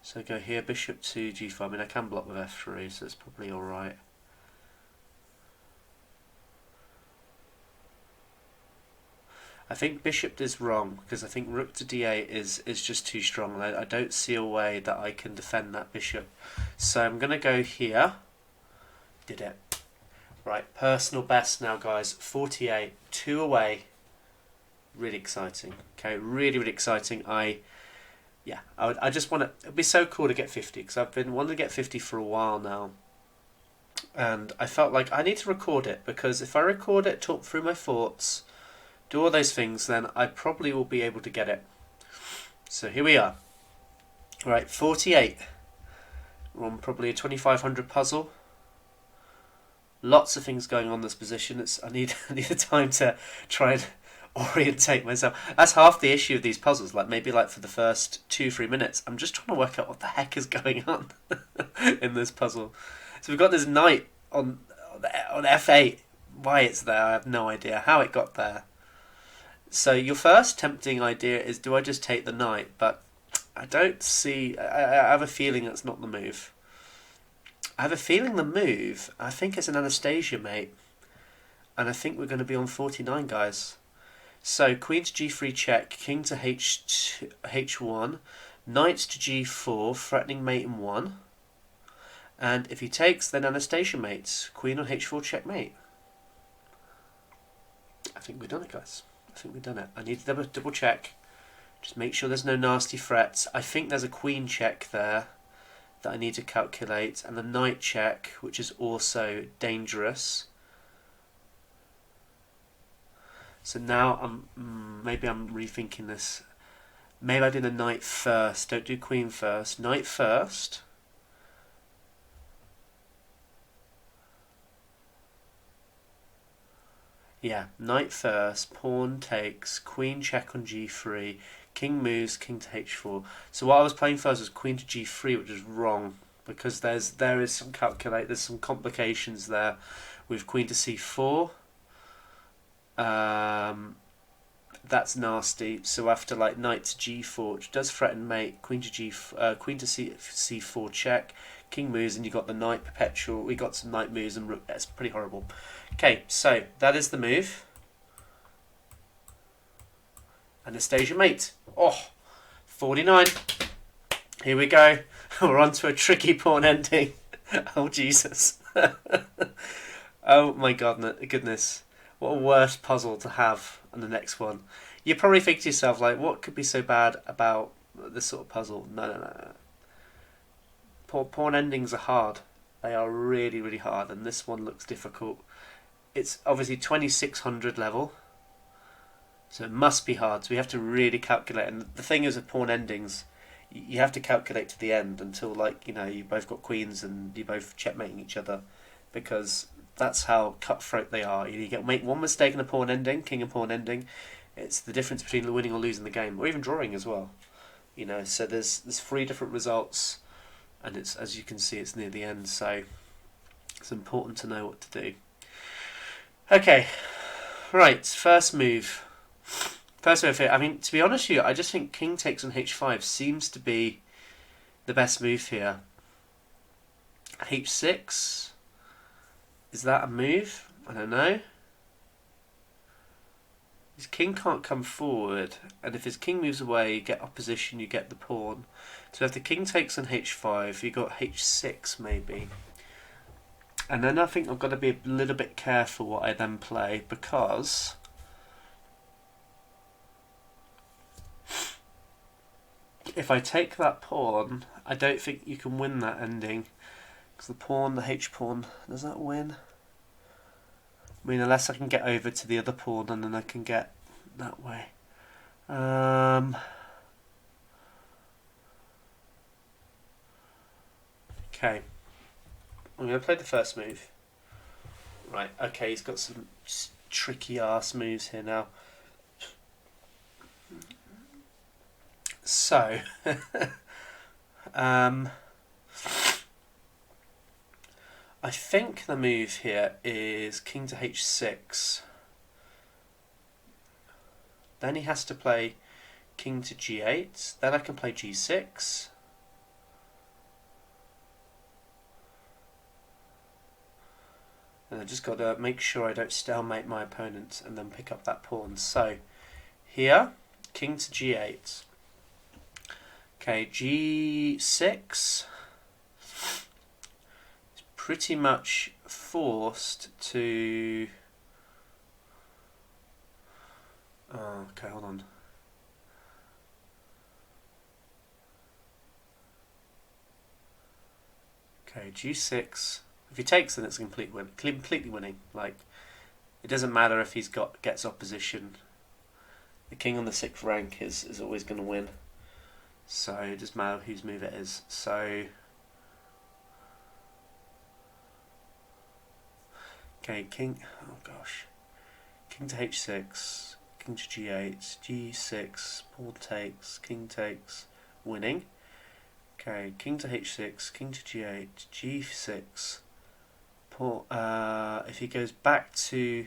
A: So go here, bishop to g4. I mean, I can block with f3, so it's probably alright. I think bishop is wrong, because I think rook to d8 is just too strong. I don't see a way that I can defend that bishop. So I'm going to go here. Did it. Right, personal best now, guys. 48, 2 away. Really exciting. Okay, really, really exciting. I just want to... It'd be so cool to get 50, because I've been wanting to get 50 for a while now. And I felt like I need to record it, because if I record it, talk through my thoughts, do all those things, then I probably will be able to get it. So here we are. Right, 48. We're on probably a 2500 puzzle. Lots of things going on in this position. I need the time to try and orientate myself. That's half the issue of these puzzles. Like maybe like for the first 2-3 minutes, I'm just trying to work out what the heck is going on in this puzzle. So we've got this knight on f8. Why it's there, I have no idea. How it got there. So your first tempting idea is, do I just take the knight? But I don't see... I have a feeling that's not the move. I have a feeling the move, I think it's an Anastasia mate. And I think we're going to be on 49, guys. So queen to g3 check, king to h1, knight to g4, threatening mate in 1. And if he takes, then Anastasia mates. Queen on h4 checkmate. I think we've done it, guys. I think we've done it. I need to double check. Just make sure there's no nasty threats. I think there's a queen check there that I need to calculate. And the knight check, which is also dangerous. So now maybe I'm rethinking this. Maybe I do the knight first. Don't do queen first. Knight first. Yeah, knight first, pawn takes, queen check on g3, king moves, king to h4. So what I was playing first was queen to g3, which is wrong, because there is some there's some complications there with queen to c4. That's nasty. So after like knight to g4, which does threaten mate, queen to c4 check, king moves, and you got the knight perpetual. We got some knight moves and rook. That's pretty horrible. Okay, so that is the move. Anastasia mate. Oh, 49. Here we go. We're on to a tricky pawn ending. Oh, Jesus. Oh, my goodness. What a worse puzzle to have on the next one. You probably think to yourself, like, what could be so bad about this sort of puzzle? No. Pawn endings are hard. They are really, really hard, and this one looks difficult. It's obviously 2600 level, so it must be hard. So we have to really calculate. And the thing is with pawn endings, you have to calculate to the end until, like, you know, you both got queens and you both checkmating each other, because that's how cutthroat they are. You make one mistake in a pawn ending, king and pawn ending, it's the difference between winning or losing the game, or even drawing as well. You know, so there's 3 different results, and it's, as you can see, it's near the end, so it's important to know what to do. Okay, right, first move. First move here. I mean, to be honest with you, I just think king takes on h5 seems to be the best move here. h6, is that a move? I don't know. His king can't come forward, and if his king moves away, you get opposition, you get the pawn. So if the king takes on h5, you got h6 maybe. And then I think I've got to be a little bit careful what I then play, because if I take that pawn, I don't think you can win that ending. Because the pawn, the h-pawn, does that win? I mean, unless I can get over to the other pawn and then I can get that way. Okay. I'm going to play the first move. Right, okay, he's got some tricky ass moves here now. So, I think the move here is king to h6. Then he has to play king to g8. Then I can play g6. And I just got to make sure I don't stalemate my opponent and then pick up that pawn. So, here, king to g8. Okay, g6. It's pretty much forced to... Oh, okay, hold on. Okay, g6. If he takes, then it's completely winning. Like, it doesn't matter if he's gets opposition. The king on the 6th rank is always going to win. So it doesn't matter whose move it is. So, okay, king. Oh gosh, king to h6, king to g8, g6, pawn takes, king takes, winning. Okay, king to h6, king to g8, g6. If he goes back to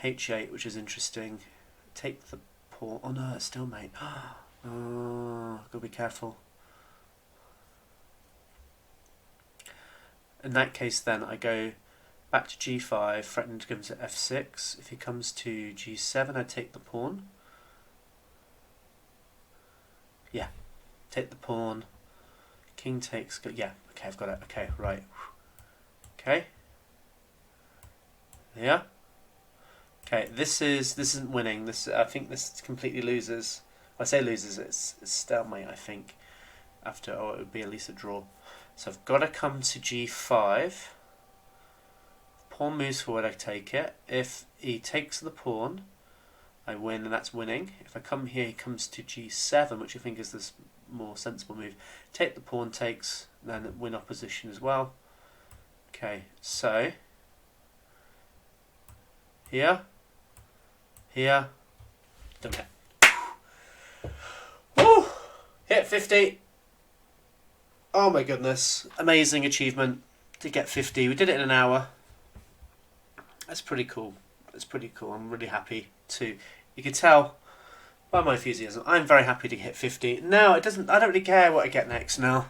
A: h8, which is interesting, take the pawn. Oh no, it's stalemate. Oh, gotta be careful. In that case, then I go back to g5, threatening to go to f6. If he comes to g7, I take the pawn. Yeah, take the pawn. King takes. Yeah, okay, I've got it. Okay, right. Okay. Yeah. Okay, this isn't winning. I think this completely loses. When I say loses, it's stalemate, I think. After, or it would be at least a draw. So I've got to come to g5. Pawn moves forward, I take it. If he takes the pawn, I win, and that's winning. If I come here, he comes to g7, which I think is this more sensible move. Take the pawn, takes, then win opposition as well. Okay, so here, done it. Woo! Hit 50. Oh my goodness, amazing achievement to get 50. We did it in an hour. That's pretty cool. That's pretty cool. I'm really happy to. You can tell by my enthusiasm. I'm very happy to hit 50. Now it doesn't. I don't really care what I get next. Now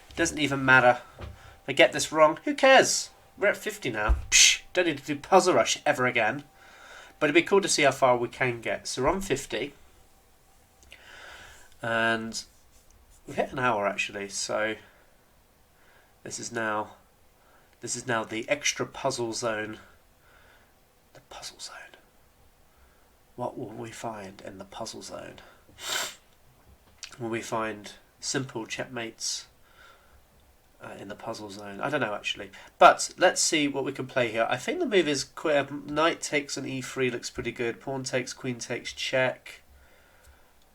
A: it doesn't even matter. If I get this wrong, who cares? We're at 50 now. Psh, don't need to do Puzzle Rush ever again. But it'd be cool to see how far we can get. So we're on 50, and we've hit an hour actually. So this is now the extra puzzle zone. The puzzle zone. What will we find in the puzzle zone? Will we find simple checkmates in the puzzle zone? I don't know actually. But let's see what we can play here. I think the move is knight takes an e3 looks pretty good. Pawn takes, queen takes, check.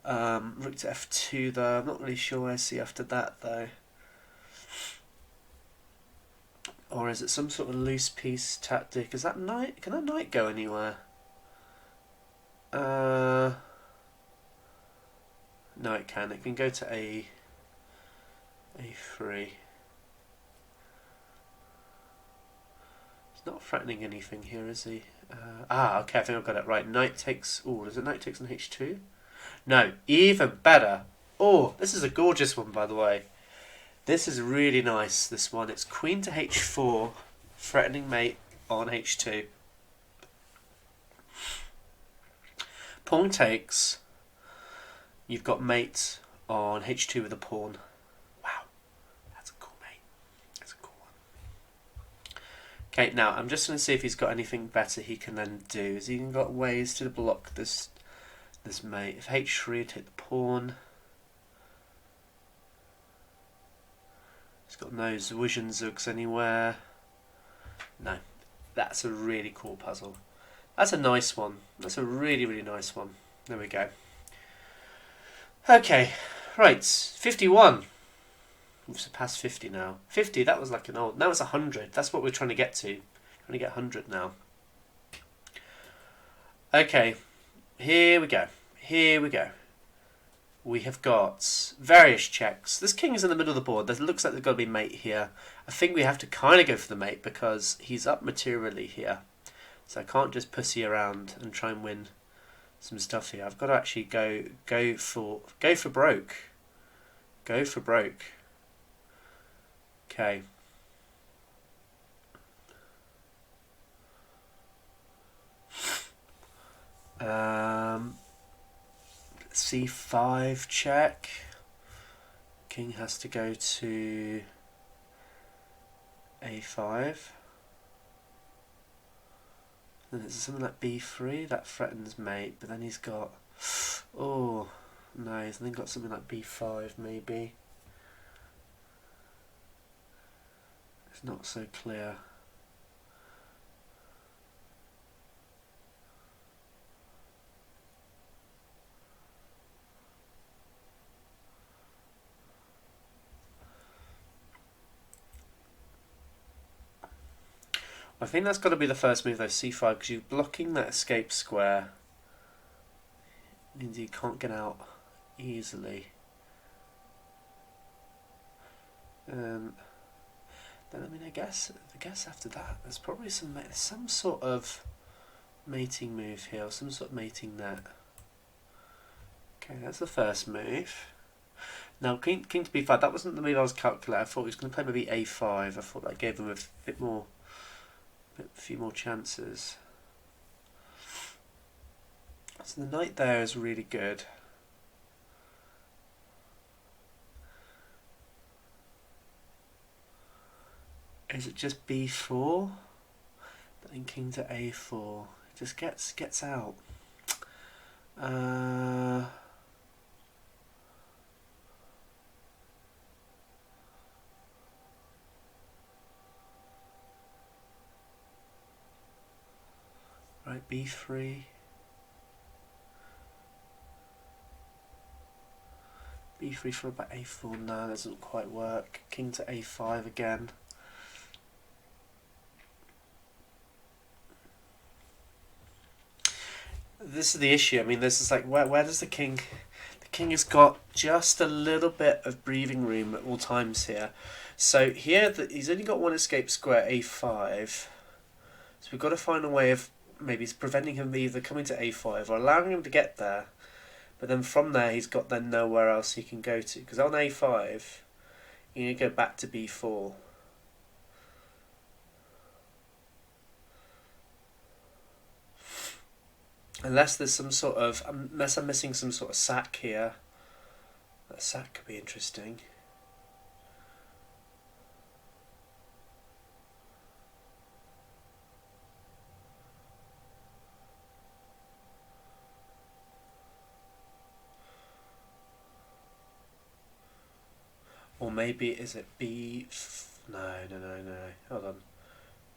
A: Rook to f2 though. I'm not really sure what I see after that though. Or is it some sort of loose piece tactic? Is that knight? Can that knight go anywhere? No, it can. It can go to a3. He's not threatening anything here, is he? Okay, I think I've got it right. Knight takes... Oh, is it knight takes an h2? No, even better. Oh, this is a gorgeous one, by the way. This is really nice, this one. It's queen to h4, threatening mate on h2. Pawn takes. You've got mate on h2 with a pawn. Wow, that's a cool mate. That's a cool one. Okay, now I'm just going to see if he's got anything better he can then do. Has he even got ways to block this mate? If h3, take the pawn. He's got no Zwischenzugs anywhere. No, that's a really cool puzzle. That's a nice one. That's a really, really nice one. There we go. Okay, right, 51. We've surpassed 50 now. 50, that was like an old... Now it's 100. That's what we're trying to get to. Trying to get 100 now. Okay, here we go. Here we go. We have got various checks. This king is in the middle of the board. There looks like there's got to be mate here. I think we have to kind of go for the mate because he's up materially here. So I can't just pussy around and try and win some stuff here. I've got to actually go for broke. Go for broke. Okay. C5 check. King has to go to A5. Then it's something like B3 that threatens mate, but then he's got, oh no, he's then got something like B5 maybe. It's not so clear. I think that's got to be the first move though, C5, because you're blocking that escape square. It means you can't get out easily. Then I mean, I guess after that, there's probably some sort of mating move here, or some sort of mating net. Okay, that's the first move. Now, king to b5. That wasn't the move I was calculating. I thought he was going to play maybe a5. I thought that gave him a few more chances. So the knight there is really good. Is it just b4? Then king to a4. It just gets out. Right, b3. b3 for about a4. No, that doesn't quite work. King to a5 again. This is the issue. I mean, this is like, where does the king... The king has got just a little bit of breathing room at all times here. So here, he's only got one escape square, a5. So we've got to find a way of maybe preventing him either coming to a5 or allowing him to get there. But then from there, he's got then nowhere else he can go to. Because on a5, you need to go back to b4. Unless there's some sort of, unless I'm missing some sort of sack here. That sack could be interesting. Or maybe, is it no, hold on.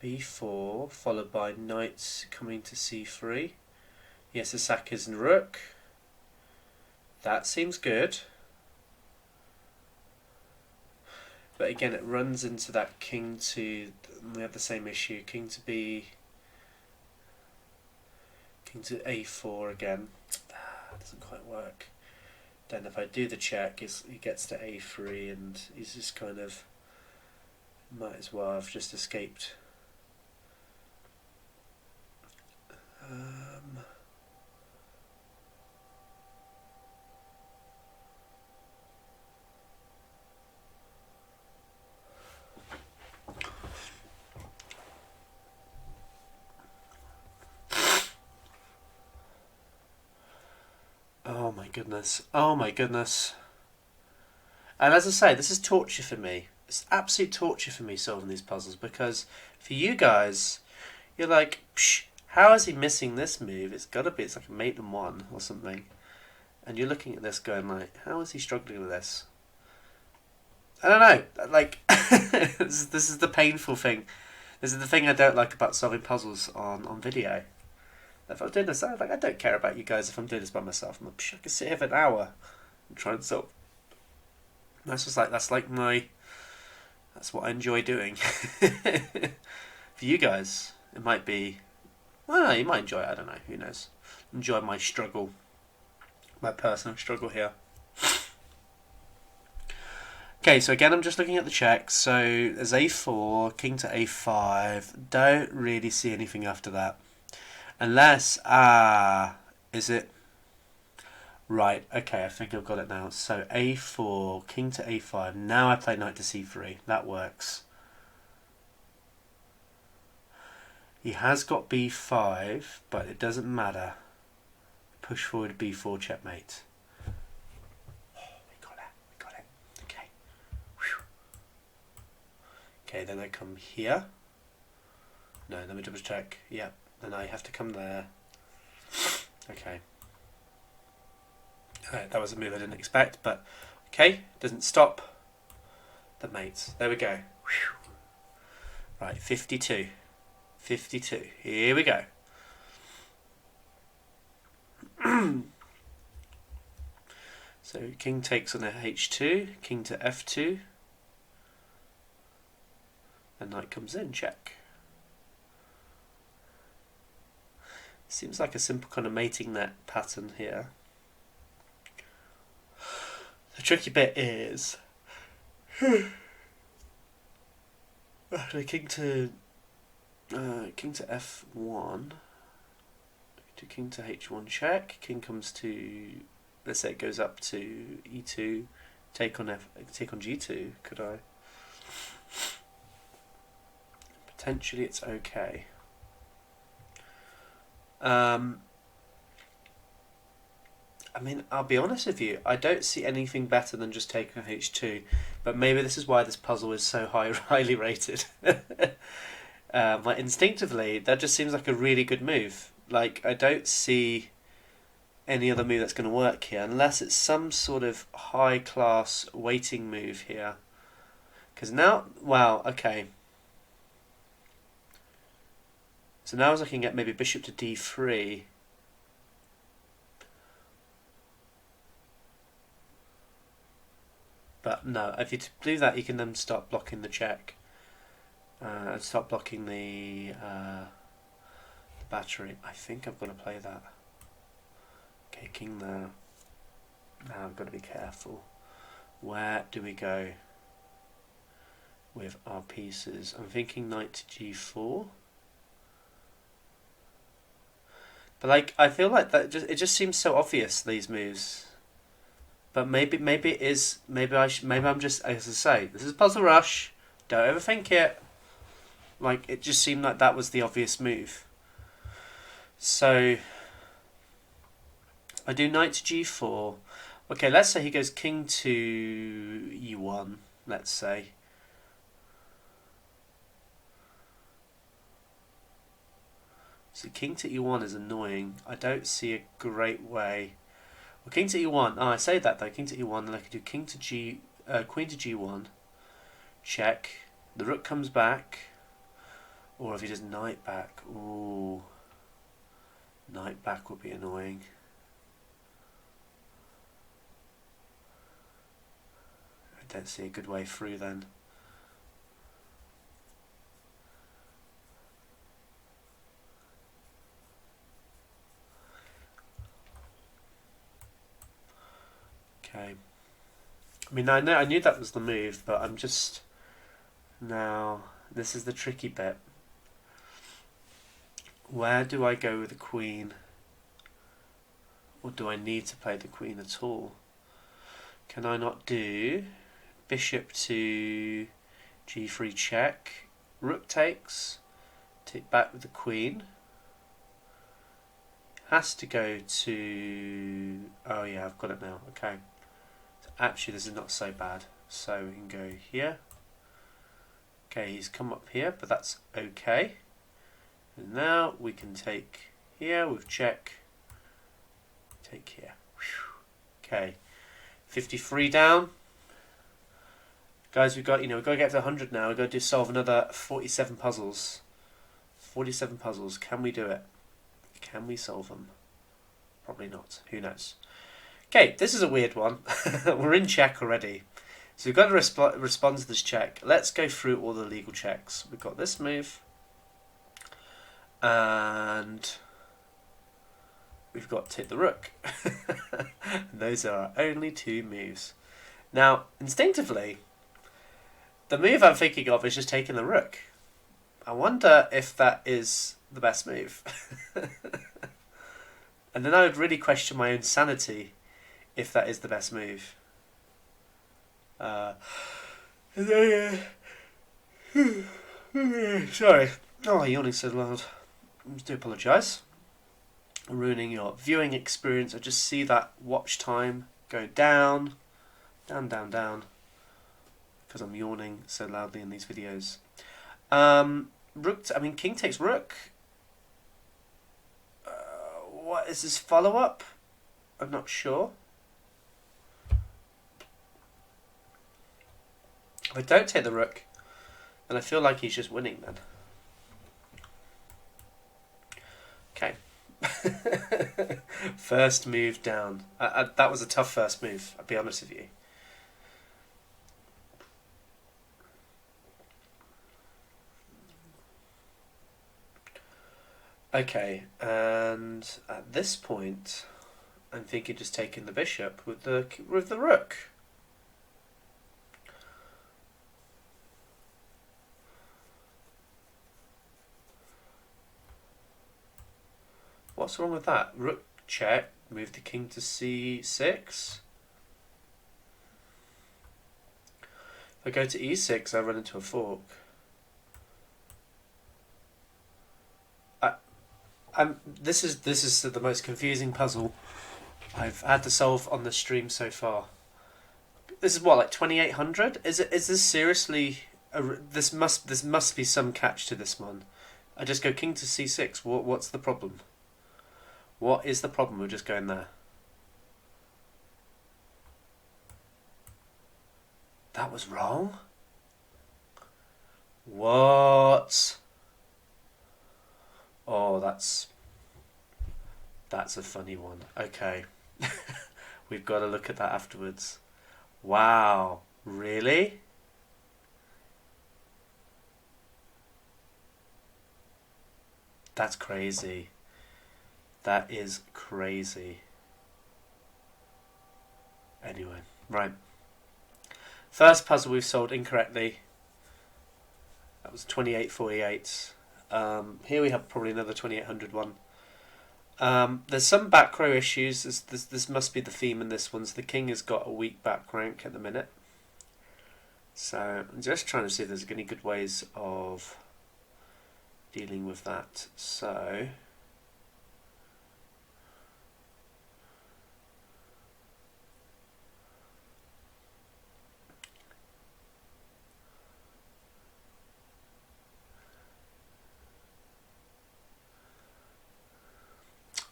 A: b4, followed by knight coming to c3. Yes, the sack is in rook. That seems good. But again, it runs into that king to... We have the same issue. King to a4 again. Doesn't quite work. Then if I do the check, he gets to a3 and he's just kind of... Might as well have just escaped. goodness. Oh my goodness. And as I say, this is torture for me. It's absolute torture for me solving these puzzles, because for you guys, you're like, psh, how is he missing this move? It's got to be, it's like a mate and one or something. And you're looking at this going like, how is he struggling with this? I don't know. Like, this is the painful thing. This is the thing I don't like about solving puzzles on video. If I'm doing this, I don't care about you guys if I'm doing this by myself. I'm like, psh, I can sit here for an hour and try and solve. That's what I enjoy doing. For you guys, it might be, well, no, you might enjoy it, I don't know, who knows. Enjoy my struggle, my personal struggle here. Okay, so again, I'm just looking at the checks. So there's a4, king to a5, don't really see anything after that. Unless, is it? Right, okay, I think I've got it now. So a4, king to a5. Now I play knight to c3. That works. He has got b5, but it doesn't matter. Push forward b4, checkmate. Oh, we got it. Okay. Whew. Okay, then I come here. No, let me double check. Yep, then I have to come there. Okay. That was a move I didn't expect, but okay, doesn't stop the mates. There we go. Whew. Right, 52. 52. Here we go. So king takes on a h2, king to f2, and knight comes in, check. Seems like a simple kind of mating net pattern here. The tricky bit is the king to f1, to king to h1 check. King comes to, let's say it goes up to e2, take on g2. Could I? Potentially, it's okay. I mean, I'll be honest with you, I don't see anything better than just taking h2, but maybe this is why this puzzle is so highly rated. Like instinctively, that just seems like a really good move. Like, I don't see any other move that's going to work here, unless it's some sort of high-class waiting move here. Because now, wow, okay. So now I was looking at maybe bishop to d3. But no, if you do that, you can then start blocking the check. And start blocking the battery. I think I've got to play that. Okay, king there. Now I've got to be careful. Where do we go with our pieces? I'm thinking knight to g4. But like, I feel like that it just seems so obvious, these moves. But maybe it is. Maybe I'm just, as I say, this is Puzzle Rush. Don't overthink it. Like, it just seemed like that was the obvious move. So I do knight to g4. Okay, let's say he goes king to e1. Let's say. So king to e1 is annoying. I don't see a great way. Well, king to e1. Oh, I say that though. King to e1, then I could do king to queen to g1. Check. The rook comes back. Or if he does knight back. Ooh. Knight back would be annoying. I don't see a good way through then. Okay. I mean, I knew that was the move, but I'm just... Now, this is the tricky bit. Where do I go with the queen? Or do I need to play the queen at all? Can I not do bishop to g3 check? Rook takes. Take back with the queen. has to go to... Oh yeah, I've got it now. Okay. So actually, this is not so bad. So we can go here. Okay, he's come up here, but that's okay. And now we can take here with check. Take here. Okay. 53 down. Guys, we've got to get to 100 now. We've got to solve another 47 puzzles. 47 puzzles. Can we do it? Can we solve them? Probably not. Who knows? Okay, this is a weird one. We're in check already. So we've got to respond to this check. Let's go through all the legal checks. We've got this move. And we've got take the rook. Those are our only two moves. Now, instinctively, the move I'm thinking of is just taking the rook. I wonder if that is the best move. And then I would really question my own sanity if that is the best move. Sorry. Oh, yawning so loud. I do apologise. I'm ruining your viewing experience. I just see that watch time go down, down, down, down, because I'm yawning so loudly in these videos. King takes rook. What is this follow-up? I'm not sure. If I don't take the rook, then I feel like he's just winning then. Okay. First move down. That was a tough first move, I'll be honest with you. Okay, and at this point, I'm thinking just taking the bishop with the rook. What's wrong with that? Rook check, move the king to c6. If I go to e6, I run into a fork. This is the most confusing puzzle I've had to solve on the stream so far. This is what, like 2800? Is this seriously? This must be some catch to this one. I just go king to c6. What's the problem? What is the problem with just going there? That was wrong? What? Oh, that's a funny one. Okay. We've got to look at that afterwards. Wow. Really? That's crazy. That is crazy. Anyway, right. First puzzle we've solved incorrectly. That was 2848. Here we have probably another 2800 one. There's some back row issues. This must be the theme in this one. So the king has got a weak back rank at the minute. So I'm just trying to see if there's any good ways of dealing with that. So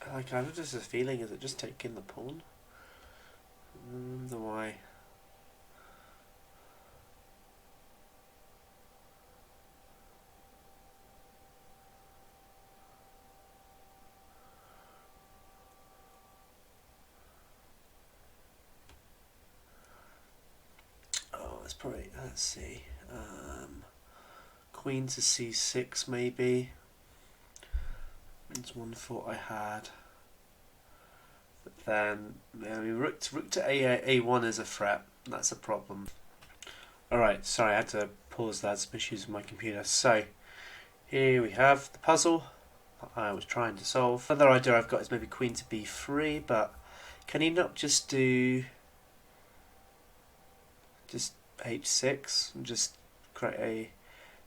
A: I kind of just a feeling, is it just taking the pawn? Why? Oh, it's probably, let's see, queen to c6 maybe. That's one thought I had. But then, I mean, rook to a1 is a threat. That's a problem. Alright, sorry, I had to pause that. Some issues with my computer. So, here we have the puzzle that I was trying to solve. Another idea I've got is maybe queen to b3, but can he not just do just h6 and just create a...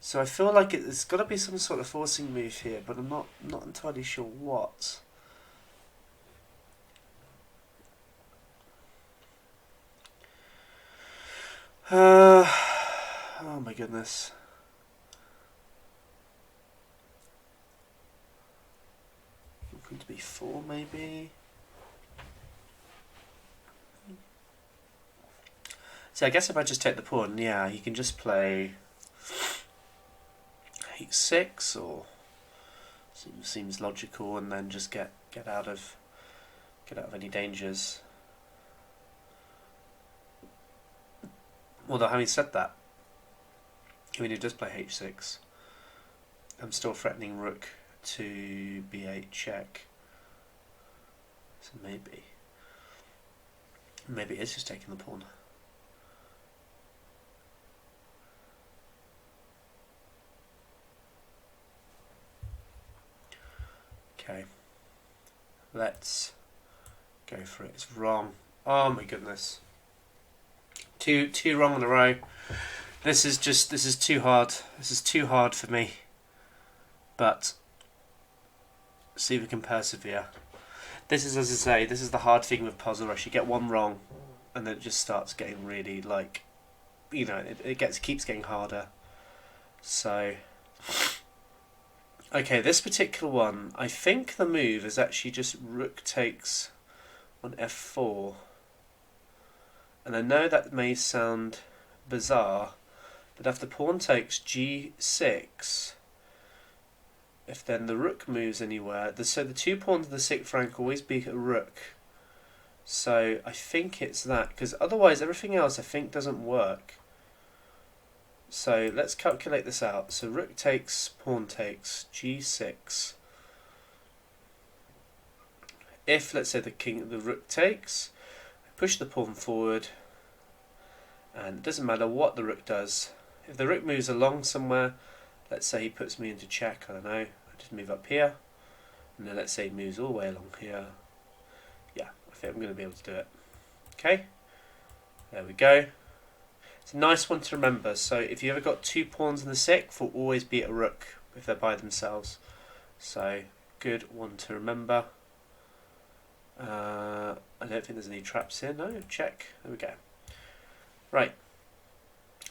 A: So I feel like it's got to be some sort of forcing move here, but I'm not entirely sure what. Oh my goodness. Going to be 4 maybe. So I guess if I just take the pawn, yeah, he can just play h6 or seems logical, and then just get out of any dangers. Although having said that, when he does play h6, I'm still threatening rook to b8 check. So maybe it is just taking the pawn. Okay, let's go for it. It's wrong. Oh my goodness. Two wrong in a row. This is too hard. This is too hard for me. But see if we can persevere. This is, as I say, this is the hard thing with puzzle rush. You get one wrong, and then it just starts getting really, like, you know, it keeps getting harder. So, okay, this particular one, I think the move is actually just rook takes on f4. And I know that may sound bizarre, but if the pawn takes g6, if then the rook moves anywhere, so the 2 pawns in the 6th rank always be a rook. So I think it's that, because otherwise everything else I think doesn't work. So let's calculate this out. So rook takes, pawn takes, g6. If, let's say, the rook takes, I push the pawn forward, and it doesn't matter what the rook does. If the rook moves along somewhere, let's say he puts me into check, I don't know, I just move up here, and then let's say he moves all the way along here. Yeah, I think I'm going to be able to do it. Okay, there we go. It's a nice one to remember. So if you ever got 2 pawns in the 6th, will always be a rook if they're by themselves. So good one to remember. I don't think there's any traps here. No, check. There we go. Right.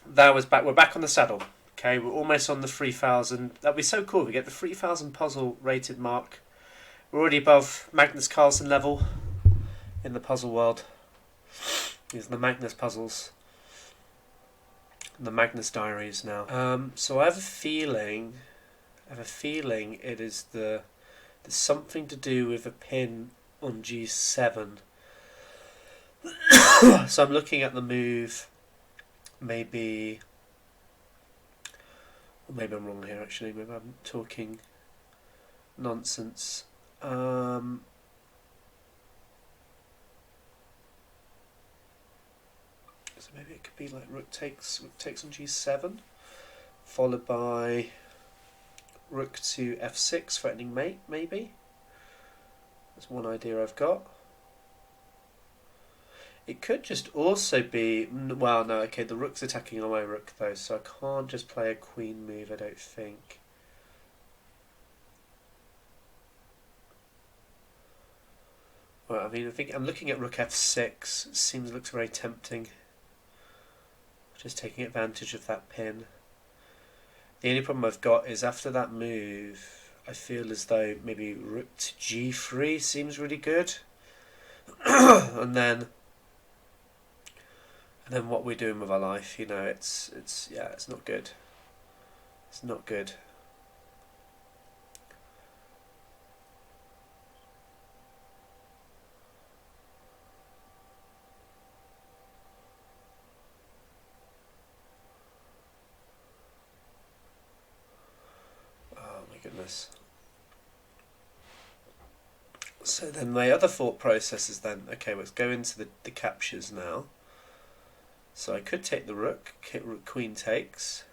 A: That was back. We're back on the saddle. Okay, we're almost on the 3,000. That'd be so cool if we get the 3,000 puzzle rated mark. We're already above Magnus Carlsen level in the puzzle world. These are the Magnus puzzles. The Magnus diaries now. So I have a feeling it is there's something to do with a pin on g7. So I'm looking at the move. Maybe I'm wrong here actually. Maybe I'm talking nonsense. So maybe it could be like rook takes on g7, followed by rook to f6, threatening mate, maybe. That's one idea I've got. It could just also be, well, no, okay, the rook's attacking on my rook though, so I can't just play a queen move, I don't think. Well, I mean, I think I'm looking at rook f6. Looks very tempting. Just taking advantage of that pin. The only problem I've got is after that move, I feel as though maybe rook to g3 seems really good. and then what we're doing with our life, you know, it's not good. It's not good. Oh my goodness. So then my other thought process is then, okay, let's go into the captures now. So I could take the rook, queen takes.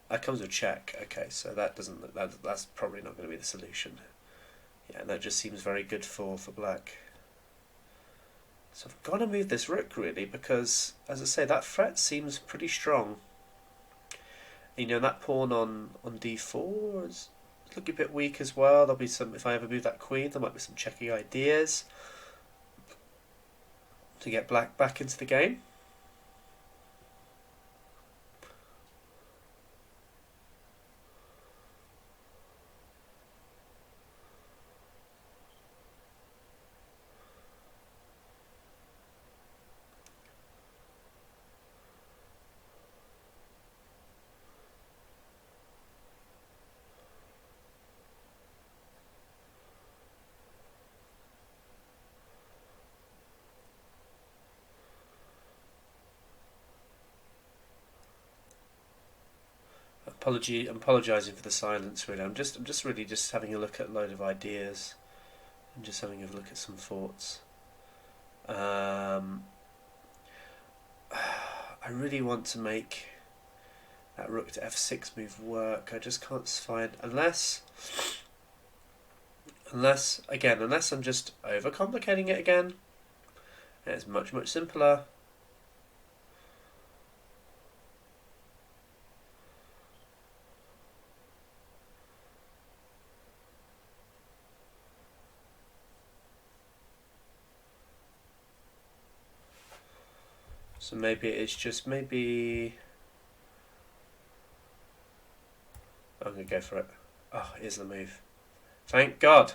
A: That comes with check. Okay, so that's probably not going to be the solution. Yeah, that just seems very good for black. So I've got to move this rook really, because as I say, that threat seems pretty strong. You know, that pawn on d4 is looking a bit weak as well. There'll be some, if I ever move that queen, there might be some checking ideas to get black back into the game. Apologising for the silence. Really, I'm just really just having a look at a load of ideas. I'm just having a look at some thoughts. I really want to make that rook to f6 move work. I just can't find, unless I'm just overcomplicating it again. And it's much simpler. So maybe it's just I'm going to go for it. Oh, here's the move. Thank God.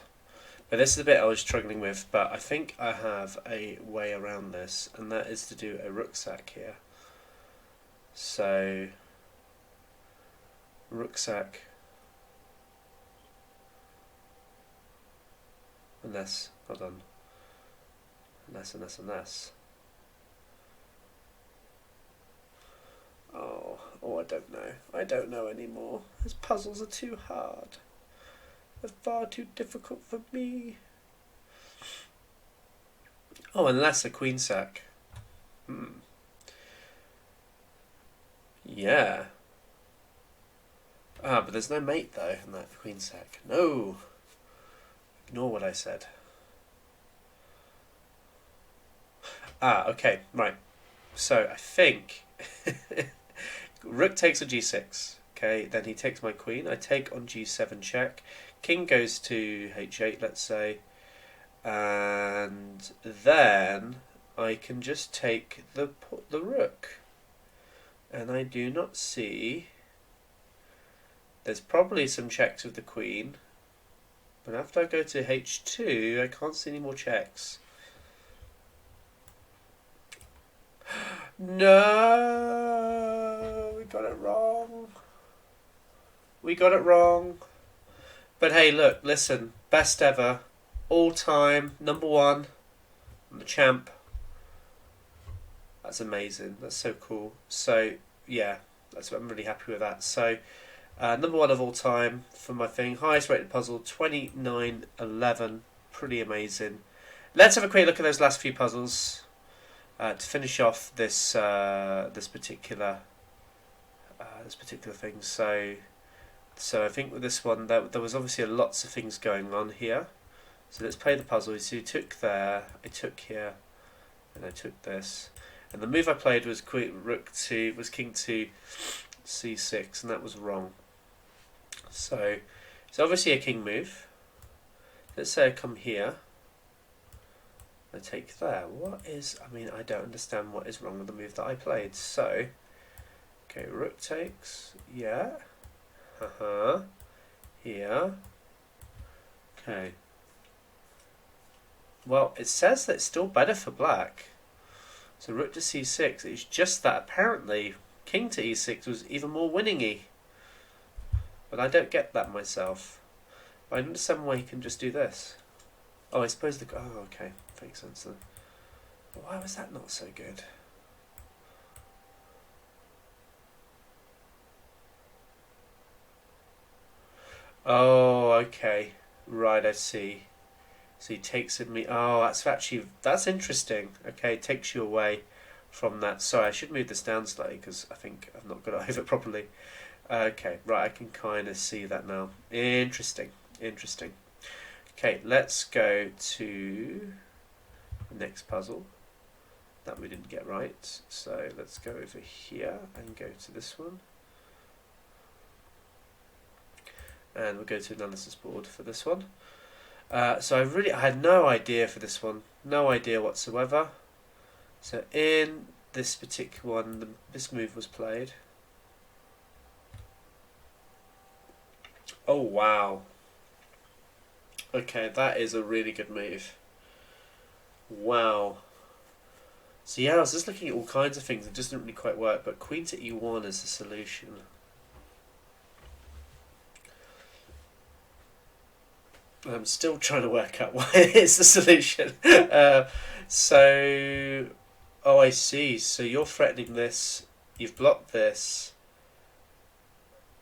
A: But this is the bit I was struggling with, but I think I have a way around this, and that is to do a rook sack here. So, rook sack. Unless, hold on. Unless. Oh, I don't know. I don't know anymore. These puzzles are too hard. They're far too difficult for me. Oh, unless a queen sack. Yeah. Ah, but there's no mate though in that queen sack. No. Ignore what I said. Ah, okay, right. So I think rook takes on g6. Okay, then he takes my queen. I take on g7 check. King goes to h8, let's say. And then I can just take the rook. And I do not see... There's probably some checks with the queen. But after I go to h2, I can't see any more checks. No, we got it wrong. But hey, look, listen, best ever, all time, #1, I'm the champ. That's amazing. That's so cool. So yeah, I'm really happy with that. So #1 of all time for my thing. Highest rated puzzle, 2911. Pretty amazing. Let's have a quick look at those last few puzzles. To finish off this this particular thing. So I think with this one there was obviously lots of things going on here. So let's play the puzzle. So you took there, I took here, and I took this. And the move I played was king to c6, and that was wrong. So it's obviously a king move. Let's say I come here. I take there. I don't understand what is wrong with the move that I played. So, okay, rook takes, yeah. Here. Okay. Well, it says that it's still better for black. So rook to c6, it's just that apparently king to e6 was even more winning-y. But I don't get that myself. But I understand why he can just do this. Oh, I suppose okay, makes sense then. But why was that not so good? Oh, okay, right, I see. So he takes me. Oh, that's interesting. Okay, takes you away from that. Sorry, I should move this down slightly because I think I've not got it over properly. Okay, right, I can kind of see that now. Interesting. Okay, let's go to the next puzzle that we didn't get right. So let's go over here and go to this one. And we'll go to analysis board for this one. So I had no idea for this one. No idea whatsoever. So in this particular one, this move was played. Oh, wow. Okay, that is a really good move. Wow. So yeah, I was just looking at all kinds of things. It just didn't really quite work, but queen to e1 is the solution. I'm still trying to work out why it's the solution. Oh, I see. So you're threatening this. You've blocked this.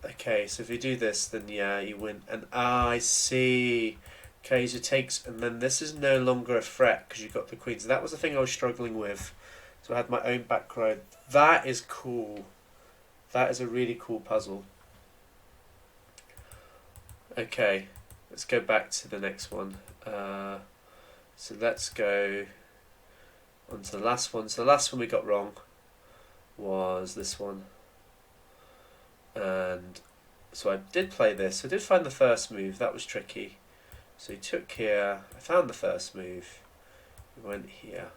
A: Okay, so if you do this, then yeah, you win. And I see. Okay, so it takes, and then this is no longer a threat because you've got the queen. So that was the thing I was struggling with. So I had my own back row. That is cool. That is a really cool puzzle. Okay, let's go back to the next one. So let's go on to the last one. So the last one we got wrong was this one. And so I did play this. I did find the first move. That was tricky. So he took here. I found the first move. He went here.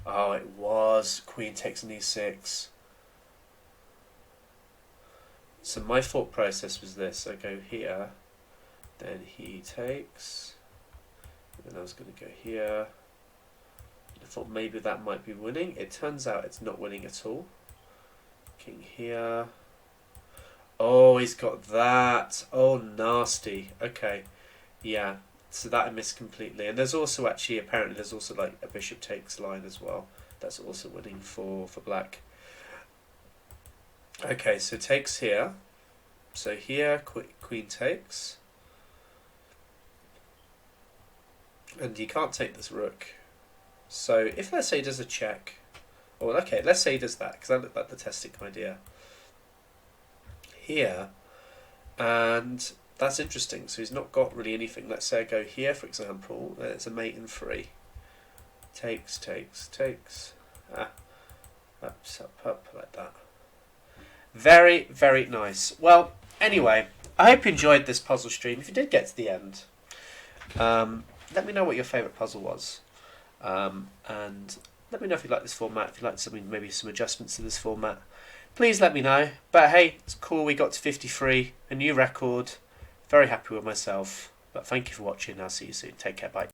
A: Oh, it was queen takes an e6. So my thought process was this. I go here. Then he takes. And then I was going to go here. I thought maybe that might be winning. It turns out it's not winning at all. King here. Oh, he's got that. Oh, nasty. Okay. Yeah. So that I missed completely. And there's also actually, apparently, there's also like a bishop takes line as well. That's also winning for black. Okay, so takes here. So here, queen takes. And you can't take this rook. So if let's say he does a check. Or okay, let's say he does that, because that looked like the testing idea. Here, and that's interesting. So he's not got really anything. Let's say I go here, for example. It's a mate in 3. Takes, takes, takes. Up, like that. Very, very nice. Well, anyway, I hope you enjoyed this puzzle stream. If you did get to the end, let me know what your favourite puzzle was. And let me know if you like this format, if you like something, maybe some adjustments to this format. Please let me know. But hey, it's cool, we got to 53, a new record. Very happy with myself. But thank you for watching, I'll see you soon. Take care, bye.